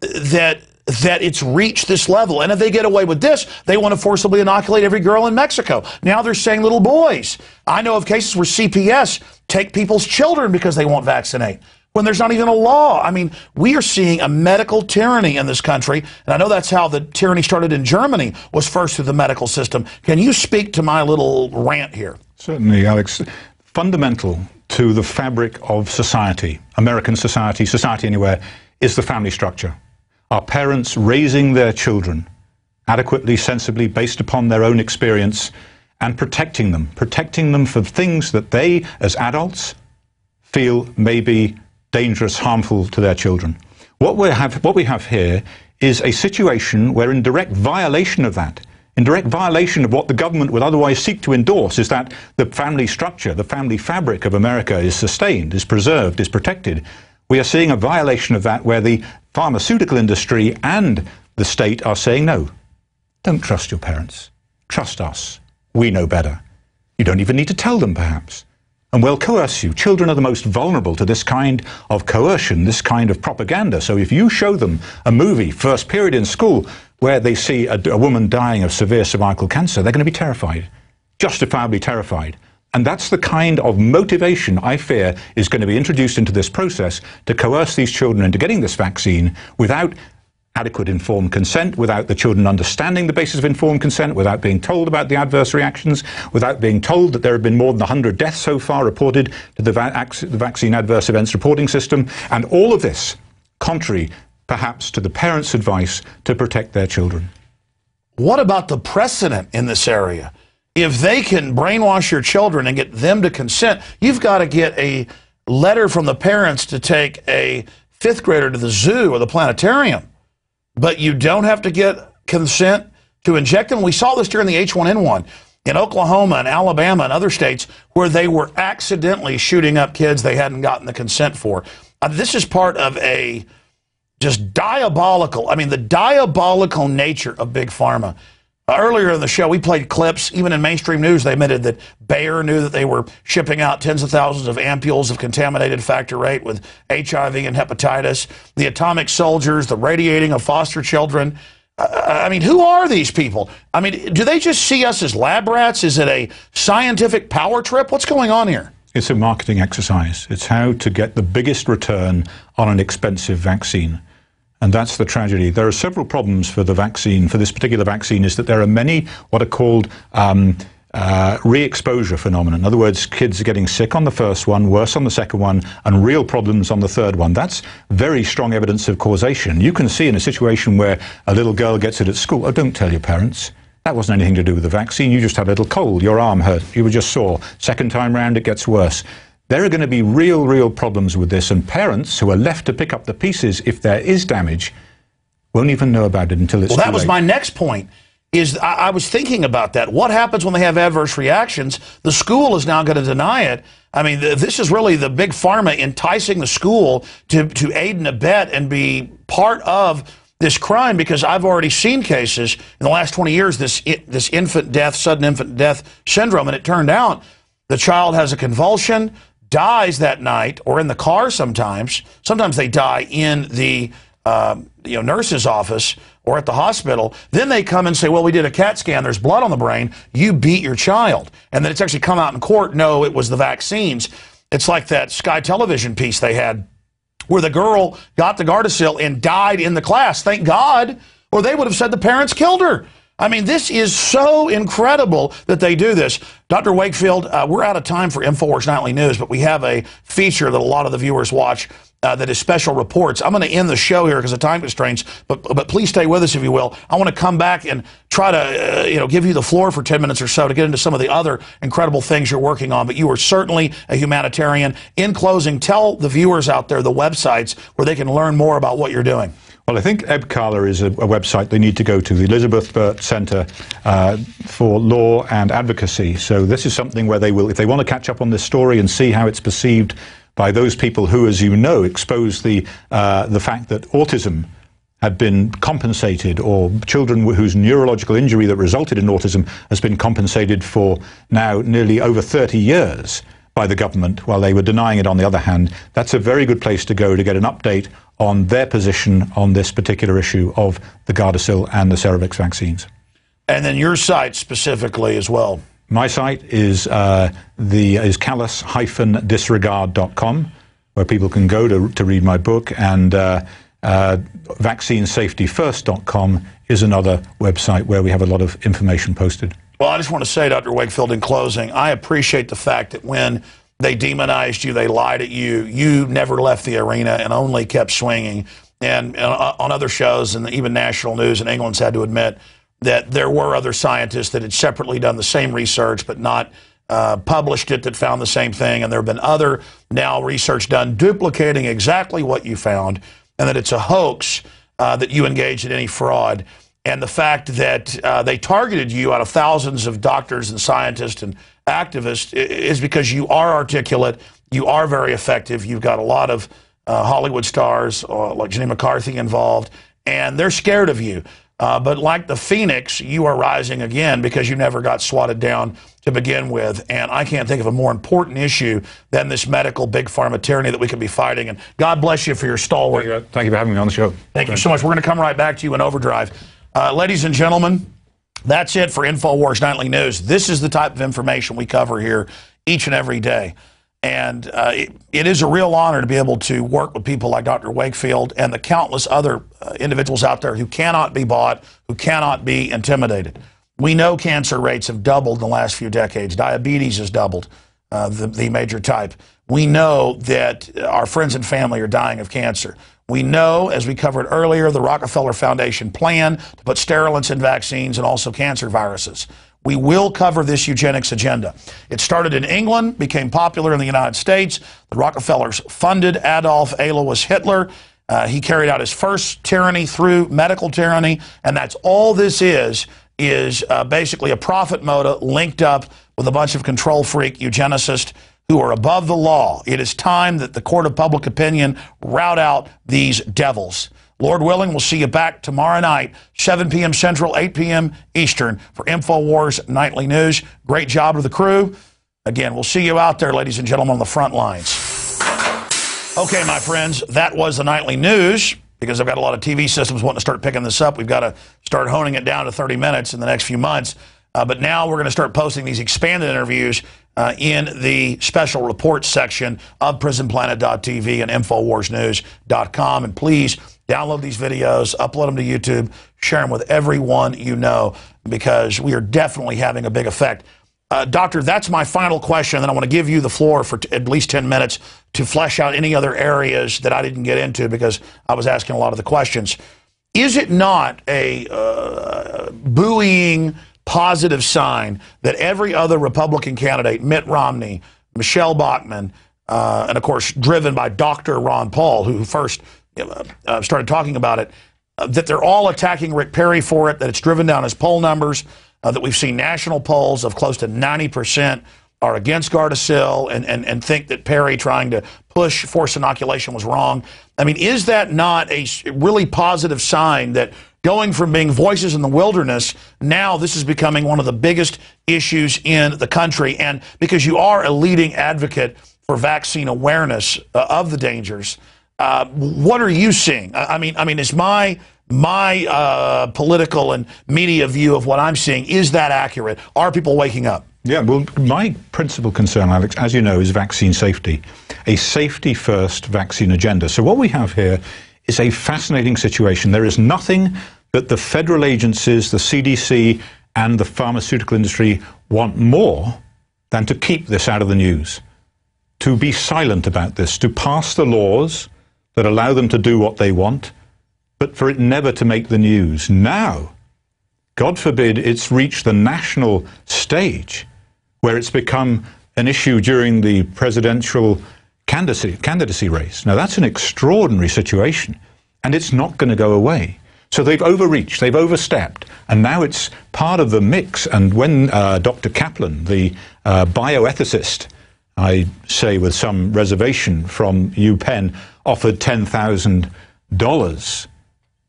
that it's reached this level. And if they get away with this, they want to forcibly inoculate every girl in Mexico. Now they're saying little boys. I know of cases where CPS take people's children because they won't vaccinate, when there's not even a law. I mean, we are seeing a medical tyranny in this country, and I know that's how the tyranny started in Germany, was first through the medical system. Can you speak to my little rant here? Certainly, Alex. Fundamental to the fabric of society, American society, society anywhere, is the family structure. Our parents raising their children adequately, sensibly, based upon their own experience, and protecting them for things that they, as adults, feel may be dangerous, harmful to their children. What we have here is a situation where, in direct violation of that, in direct violation of what the government would otherwise seek to endorse, is that the family structure, the family fabric of America is sustained, is preserved, is protected. We are seeing a violation of that where the pharmaceutical industry and the state are saying, no, don't trust your parents. Trust us. We know better. You don't even need to tell them, perhaps. And we'll coerce you. Children are the most vulnerable to this kind of coercion, this kind of propaganda. So if you show them a movie, first period in school, where they see a woman dying of severe cervical cancer, they're going to be terrified, justifiably terrified. And that's the kind of motivation, I fear, is going to be introduced into this process to coerce these children into getting this vaccine without adequate informed consent, without the children understanding the basis of informed consent, without being told about the adverse reactions, without being told that there have been more than 100 deaths so far reported to the vaccine adverse events reporting system. And all of this, contrary perhaps to the parents' advice to protect their children. What about the precedent in this area? If they can brainwash your children and get them to consent, you've got to get a letter from the parents to take a 5th grader to the zoo or the planetarium. But you don't have to get consent to inject them. We saw this during the H1N1 in Oklahoma and Alabama and other states where they were accidentally shooting up kids they hadn't gotten the consent for. This is part of a just diabolical, the diabolical nature of Big Pharma. Earlier in the show, we played clips. Even in mainstream news, they admitted that Bayer knew that they were shipping out tens of thousands of ampules of contaminated factor VIII with HIV and hepatitis, the atomic soldiers, the radiating of foster children. Who are these people? Do they just see us as lab rats? Is it a scientific power trip? What's going on here? It's a marketing exercise. It's how to get the biggest return on an expensive vaccine. And that's the tragedy. There are several problems for the vaccine, for this particular vaccine, is that there are many what are called re-exposure phenomena. In other words, kids are getting sick on the first one, worse on the second one, and real problems on the third one. That's very strong evidence of causation. You can see in a situation where a little girl gets it at school, oh, don't tell your parents. That wasn't anything to do with the vaccine. You just had a little cold. Your arm hurt. You were just sore. Second time round, it gets worse. There are going to be real problems with this, and parents who are left to pick up the pieces if there is damage won't even know about it until it's too late. Well, that was my next point, is I was thinking about that. What happens when they have adverse reactions? The school is now going to deny it. I mean, this is really the big pharma enticing the school to aid and abet and be part of this crime, because I've already seen cases in the last 20 years, this infant death, sudden infant death syndrome, and it turned out the child has a convulsion, dies that night, or in the car sometimes. Sometimes they die in the nurse's office or at the hospital. Then they come and say, well, we did a CAT scan, there's blood on the brain, you beat your child. And then it's actually come out in court, no, it was the vaccines. It's like that Sky Television piece they had where the girl got the Gardasil and died in the class. Thank God, or they would have said the parents killed her. I mean, this is so incredible that they do this. Dr. Wakefield, we're out of time for InfoWars Nightly News, but we have a feature that a lot of the viewers watch that is special reports. I'm going to end the show here because of time constraints, but please stay with us if you will. I want to come back and try to give you the floor for 10 minutes or so to get into some of the other incredible things you're working on, but you are certainly a humanitarian. In closing, tell the viewers out there the websites where they can learn more about what you're doing. Well, I think EBCALA is a website they need to go to, the Elizabeth Burt Center for Law and Advocacy. So this is something where they will, if they want to catch up on this story and see how it's perceived by those people who, as you know, expose the fact that autism had been compensated, or children whose neurological injury that resulted in autism has been compensated for now nearly over 30 years by the government, while they were denying it on the other hand. That's a very good place to go to get an update on their position on this particular issue of the Gardasil and the Cervarix vaccines. And then your site specifically as well. My site is callous-disregard.com, where people can go to read my book, and vaccinesafetyfirst.com is another website where we have a lot of information posted. Well, I just want to say, Dr. Wakefield, in closing, I appreciate the fact that when they demonized you, they lied at you, you never left the arena and only kept swinging. And on other shows, and even national news in England's had to admit that there were other scientists that had separately done the same research but not published it, that found the same thing. And there have been other now research done duplicating exactly what you found, and that it's a hoax, that you engaged in any fraud. And the fact that they targeted you out of thousands of doctors and scientists and activists is because you are articulate, you are very effective, you've got a lot of Hollywood stars like Jenny McCarthy involved, and they're scared of you. But like the phoenix, you are rising again because you never got swatted down to begin with. And I can't think of a more important issue than this medical big pharma tyranny that we could be fighting. And God bless you for your stalwart. Thank you for having me on the show. Thank you so much. We're going to come right back to you in Overdrive. Ladies and gentlemen, that's it for InfoWars Nightly News. This is the type of information we cover here each and every day. And it is a real honor to be able to work with people like Dr. Wakefield and the countless other individuals out there who cannot be bought, who cannot be intimidated. We know cancer rates have doubled in the last few decades. Diabetes has doubled, the major type. We know that our friends and family are dying of cancer. We know, as we covered earlier, the Rockefeller Foundation plan to put sterilants in vaccines and also cancer viruses. We will cover this eugenics agenda. It started in England, became popular in the United States. The Rockefellers funded Adolf Alois Hitler. He carried out his first tyranny through medical tyranny, and that's all this is basically a profit motive linked up with a bunch of control freak eugenicists who are above the law. It is time that the court of public opinion rout out these devils. Lord willing, we'll see you back tomorrow night, 7 p.m. Central, 8 p.m. Eastern, for InfoWars Nightly News. Great job to the crew. Again, we'll see you out there, ladies and gentlemen, on the front lines. Okay, my friends, that was the Nightly News. Because I've got a lot of TV systems wanting to start picking this up. We've got to start honing it down to 30 minutes in the next few months. But now we're going to start posting these expanded interviews in the special reports section of PrisonPlanet.tv and InfoWarsNews.com. And please download these videos, upload them to YouTube, share them with everyone you know, because we are definitely having a big effect. Doctor, that's my final question, and then I want to give you the floor for at least 10 minutes to flesh out any other areas that I didn't get into because I was asking a lot of the questions. Is it not a buoying, positive sign that every other Republican candidate, Mitt Romney, Michelle Bachmann, and of course driven by Dr. Ron Paul, who first started talking about it, that they're all attacking Rick Perry for it, that it's driven down his poll numbers, that we've seen national polls of close to 90% are against Gardasil and think that Perry trying to push forced inoculation was wrong. I mean, is that not a really positive sign that going from being voices in the wilderness, now this is becoming one of the biggest issues in the country? And because you are a leading advocate for vaccine awareness of the dangers, what are you seeing? I mean, is my political and media view of what I'm seeing, is that accurate? Are people waking up? Yeah, well, my principal concern, Alex, as you know, is vaccine safety, a safety-first vaccine agenda. So what we have here is a fascinating situation. There is nothing that the federal agencies, the CDC, and the pharmaceutical industry want more than to keep this out of the news, to be silent about this, to pass the laws that allow them to do what they want, but for it never to make the news. Now, God forbid it's reached the national stage where it's become an issue during the presidential candidacy race. Now, that's an extraordinary situation, and it's not going to go away. So they've overreached, they've overstepped, and now it's part of the mix. And when Dr. Kaplan, the bioethicist, I say with some reservation, from UPenn, offered $10,000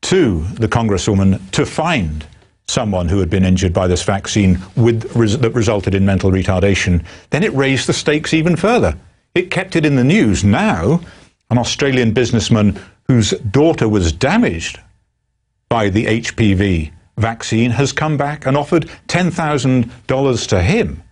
to the Congresswoman to find someone who had been injured by this vaccine that resulted in mental retardation, then it raised the stakes even further. It kept it in the news. Now, an Australian businessman whose daughter was damaged by the HPV vaccine has come back and offered $10,000 to him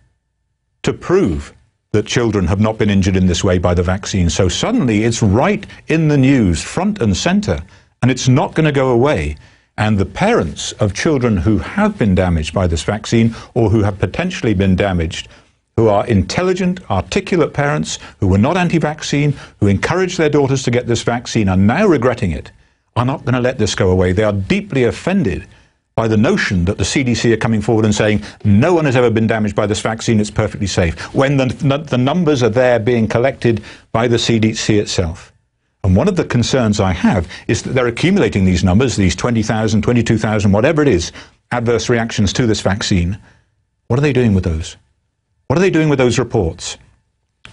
to prove that children have not been injured in this way by the vaccine. So suddenly it's right in the news, front and center, and it's not going to go away. And the parents of children who have been damaged by this vaccine or who have potentially been damaged, who are intelligent, articulate parents, who were not anti-vaccine, who encouraged their daughters to get this vaccine, are now regretting it, are not going to let this go away. They are deeply offended by the notion that the CDC are coming forward and saying no one has ever been damaged by this vaccine, it's perfectly safe, when the numbers are there being collected by the CDC itself. And one of the concerns I have is that they're accumulating these numbers, these 20,000, 22,000, whatever it is, adverse reactions to this vaccine. What are they doing with those? What are they doing with those reports?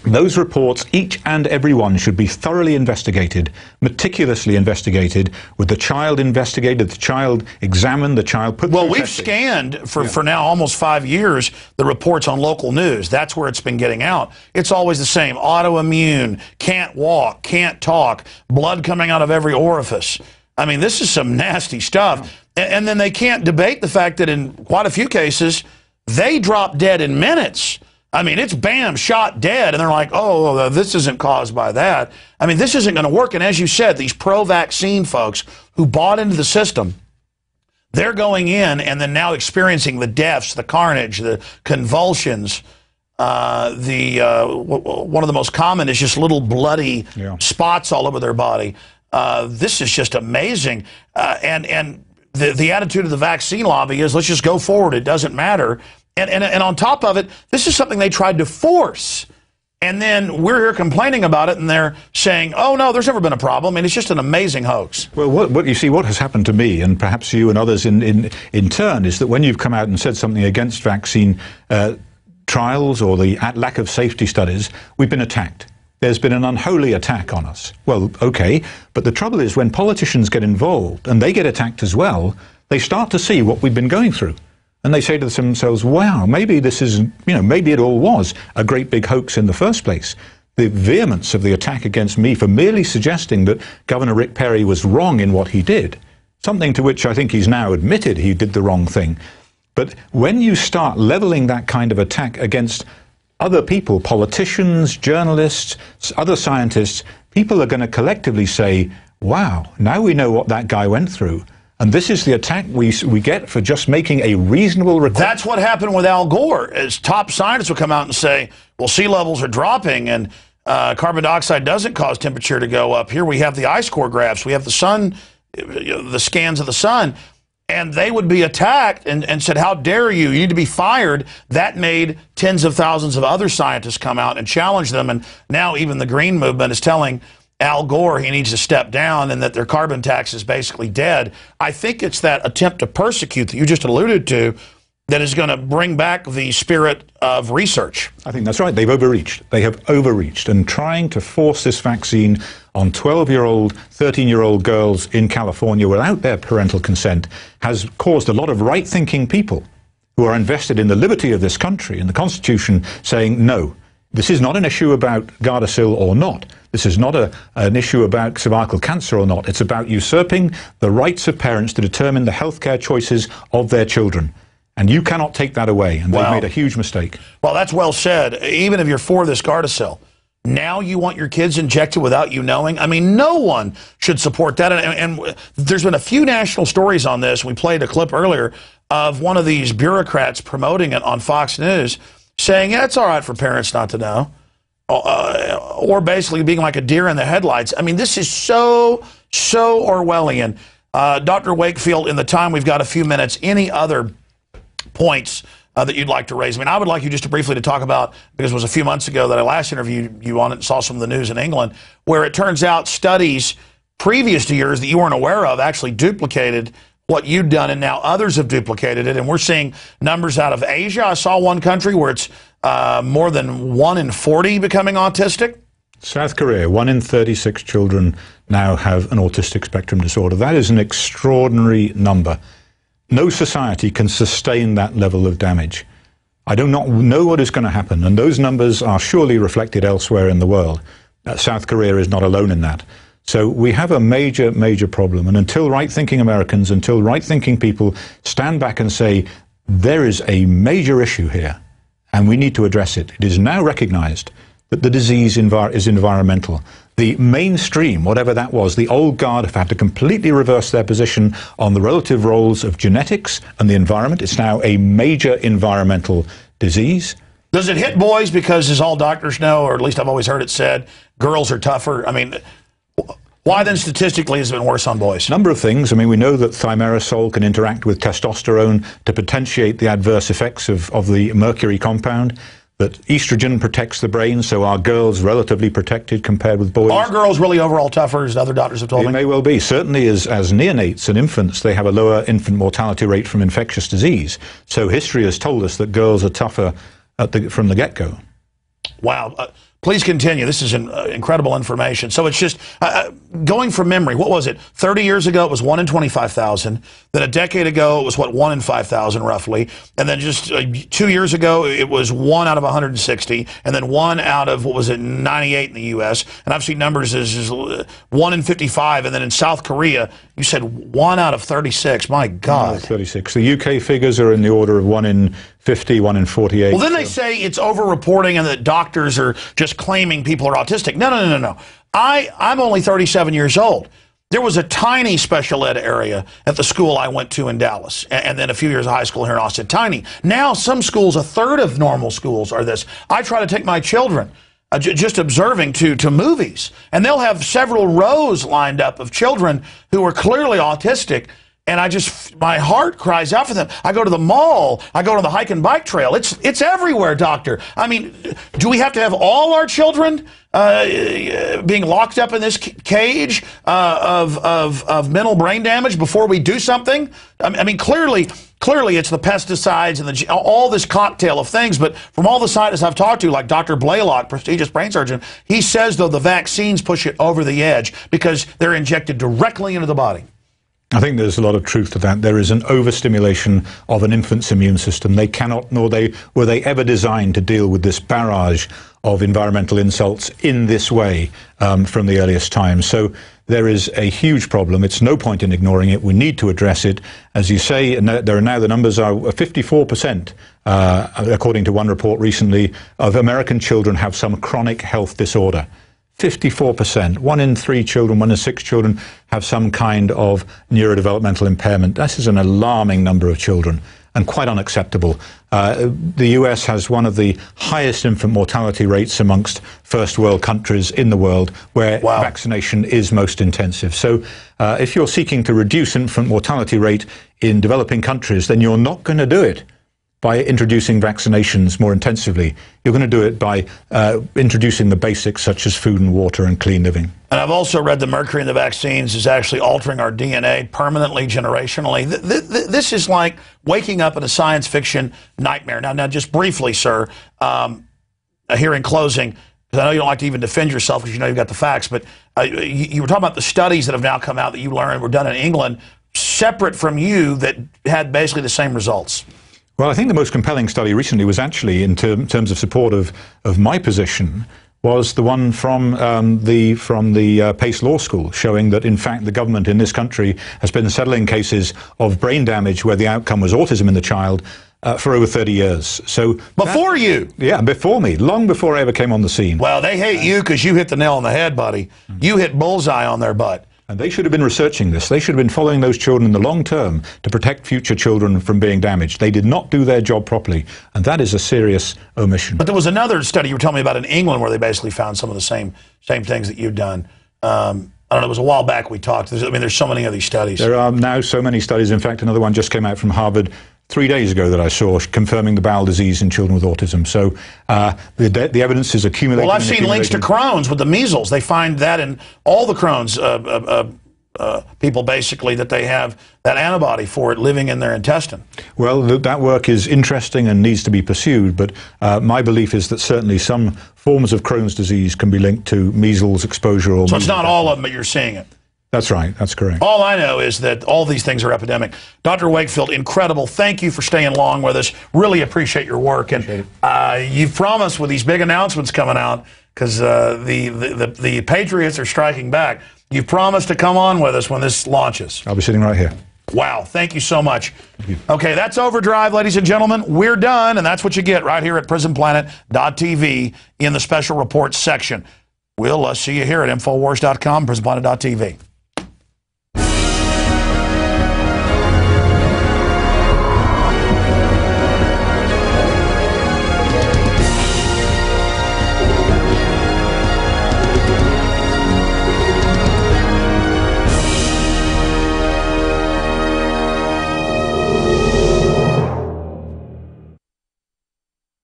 Those reports, each and every one, should be thoroughly investigated, meticulously investigated, with the child investigated, the child examined, the child put Well, through we've testing. scanned for now almost 5 years the reports on local news. That's where it's been getting out. It's always the same: autoimmune, can't walk, can't talk, blood coming out of every orifice. I mean, this is some nasty stuff. And then they can't debate the fact that in quite a few cases, they drop dead in minutes. I mean, it's bam, shot dead, and they're like, oh, this isn't caused by that. I mean, this isn't going to work. And as you said, these pro-vaccine folks who bought into the system, they're going in and then now experiencing the deaths, the carnage, the convulsions. One of the most common is just little bloody spots all over their body. This is just amazing. And the attitude of the vaccine lobby is, let's just go forward. It doesn't matter. And on top of it, this is something they tried to force. And then we're here complaining about it, and they're saying, oh, no, there's never been a problem. And it's just an amazing hoax. Well, what you see, what has happened to me, and perhaps you and others in turn, is that when you've come out and said something against vaccine trials or the lack of safety studies, we've been attacked. There's been an unholy attack on us. Well, okay, but the trouble is when politicians get involved, and they get attacked as well, they start to see what we've been going through. And they say to themselves, wow, maybe this is, maybe it all was a great big hoax in the first place. The vehemence of the attack against me for merely suggesting that Governor Rick Perry was wrong in what he did, something to which I think he's now admitted he did the wrong thing. But when you start leveling that kind of attack against other people, politicians, journalists, other scientists, people are going to collectively say, wow, now we know what that guy went through. And this is the attack we get for just making a reasonable request. That's what happened with Al Gore. As top scientists would come out and say, well, sea levels are dropping and carbon dioxide doesn't cause temperature to go up. Here we have the ice core graphs. We have the sun, the scans of the sun. And they would be attacked and said, how dare you? You need to be fired. That made tens of thousands of other scientists come out and challenge them. And now even the Green Movement is telling Al Gore, he needs to step down and that their carbon tax is basically dead. I think it's that attempt to persecute that you just alluded to that is going to bring back the spirit of research. I think that's right. They've overreached. They have overreached. And trying to force this vaccine on 12-year-old, 13-year-old girls in California without their parental consent has caused a lot of right-thinking people who are invested in the liberty of this country and the Constitution saying, no, this is not an issue about Gardasil or not. This is not an issue about cervical cancer or not. It's about usurping the rights of parents to determine the healthcare choices of their children. And you cannot take that away. And they've made a huge mistake. Well, that's well said. Even if you're for this Gardasil, now you want your kids injected without you knowing? I mean, no one should support that. And there's been a few national stories on this. We played a clip earlier of one of these bureaucrats promoting it on Fox News, saying, yeah, it's all right for parents not to know, or basically being like a deer in the headlights. I mean, this is so Orwellian. Dr. Wakefield, in the time we've got a few minutes, any other points that you'd like to raise? I mean, I would like you just to briefly to talk about, because it was a few months ago that I last interviewed you on it and saw some of the news in England, where it turns out studies previous to yours that you weren't aware of actually duplicated what you'd done, and now others have duplicated it, and we're seeing numbers out of Asia. I saw one country where it's more than 1 in 40 becoming autistic. South Korea, 1 in 36 children now have an autistic spectrum disorder. That is an extraordinary number. No society can sustain that level of damage. I do not know what is going to happen, and those numbers are surely reflected elsewhere in the world. South Korea is not alone in that. So we have a major, major problem, and until right-thinking Americans, until right-thinking people stand back and say, there is a major issue here, and we need to address it. It is now recognized that the disease is environmental. The mainstream, whatever that was, the old guard have had to completely reverse their position on the relative roles of genetics and the environment. It's now a major environmental disease. Does it hit boys because, as all doctors know, or at least I've always heard it said, girls are tougher? I mean, why then statistically has it been worse on boys? Number of things. I mean, we know that thimerosal can interact with testosterone to potentiate the adverse effects of the mercury compound. That estrogen protects the brain, so are girls relatively protected compared with boys? Are girls really overall tougher, as other doctors have told me? It may well be. Certainly as neonates and infants, they have a lower infant mortality rate from infectious disease. So history has told us that girls are tougher from the get-go. Wow. Please continue. This is incredible information. So it's just going from memory. What was it? 30 years ago, it was 1 in 25,000. Then a decade ago, it was, 1 in 5,000 roughly. And then just 2 years ago, it was 1 out of 160. And then 1 out of, 98 in the U.S. And I've seen numbers as 1 in 55. And then in South Korea, you said 1 out of 36. My God. 1 out of 36. The UK figures are in the order of 1 in 50, 1 in 48. Well, then they say it's over-reporting and that doctors are just claiming people are autistic. No. I'm only 37 years old. There was a tiny special ed area at the school I went to in Dallas, and then a few years of high school here in Austin. Tiny. Now some schools, a third of normal schools are this. I try to take my children, just observing, to movies, and they'll have several rows lined up of children who are clearly autistic. And my heart cries out for them. I go to the mall. I go to the hike and bike trail. It's everywhere, doctor. I mean, do we have to have all our children being locked up in this cage of mental brain damage before we do something? I mean, clearly it's the pesticides and all this cocktail of things. But from all the scientists I've talked to, like Dr. Blaylock, prestigious brain surgeon, he says, though, the vaccines push it over the edge because they're injected directly into the body. I think there's a lot of truth to that. There is an overstimulation of an infant's immune system. They cannot, nor were they ever designed to deal with this barrage of environmental insults in this way from the earliest times. So there is a huge problem. It's no point in ignoring it. We need to address it. As you say, and there are now, the numbers are 54%, according to one report recently, of American children have some chronic health disorder. 54%. 1 in 3 children, 1 in 6 children have some kind of neurodevelopmental impairment. This is an alarming number of children and quite unacceptable. The US has one of the highest infant mortality rates amongst first world countries in the world, where vaccination is most intensive. So if you're seeking to reduce infant mortality rate in developing countries, then you're not going to do it by introducing vaccinations more intensively. You're going to do it by introducing the basics such as food and water and clean living. And I've also read the mercury in the vaccines is actually altering our DNA permanently, generationally. This is like waking up in a science fiction nightmare. Now just briefly, sir, here in closing, because I know you don't like to even defend yourself because you know you've got the facts, but you were talking about the studies that have now come out that you learned were done in England, separate from you, that had basically the same results. Well, I think the most compelling study recently was actually, in terms of support of my position, was the one from the Pace Law School, showing that, in fact, the government in this country has been settling cases of brain damage where the outcome was autism in the child for over 30 years. So before you? Yeah, before me, long before I ever came on the scene. Well, they hate you because you hit the nail on the head, buddy. You hit bullseye on their butt. And they should have been researching this. They should have been following those children in the long term to protect future children from being damaged. They did not do their job properly, and that is a serious omission. But there was another study you were telling me about in England where they basically found some of the same things that you've done. I don't know, it was a while back we talked. There's so many of these studies. There are now so many studies. In fact, another one just came out from Harvard 3 days ago that I saw, confirming the bowel disease in children with autism. So the evidence is accumulating. Well, I've seen links to Crohn's with the measles. They find that in all the Crohn's people, basically, that they have that antibody for it living in their intestine. Well, that work is interesting and needs to be pursued, but my belief is that certainly some forms of Crohn's disease can be linked to measles exposure. Or so it's not all of them, but you're seeing it. That's right. That's correct. All I know is that all these things are epidemic. Dr. Wakefield, incredible. Thank you for staying long with us. Really appreciate your work. And you've promised with these big announcements coming out, because the Patriots are striking back, you've promised to come on with us when this launches. I'll be sitting right here. Wow. Thank you so much. Okay, that's Overdrive, ladies and gentlemen. We're done, and that's what you get right here at PrisonPlanet.tv in the special reports section. We'll see you here at Infowars.com, PrisonPlanet.tv.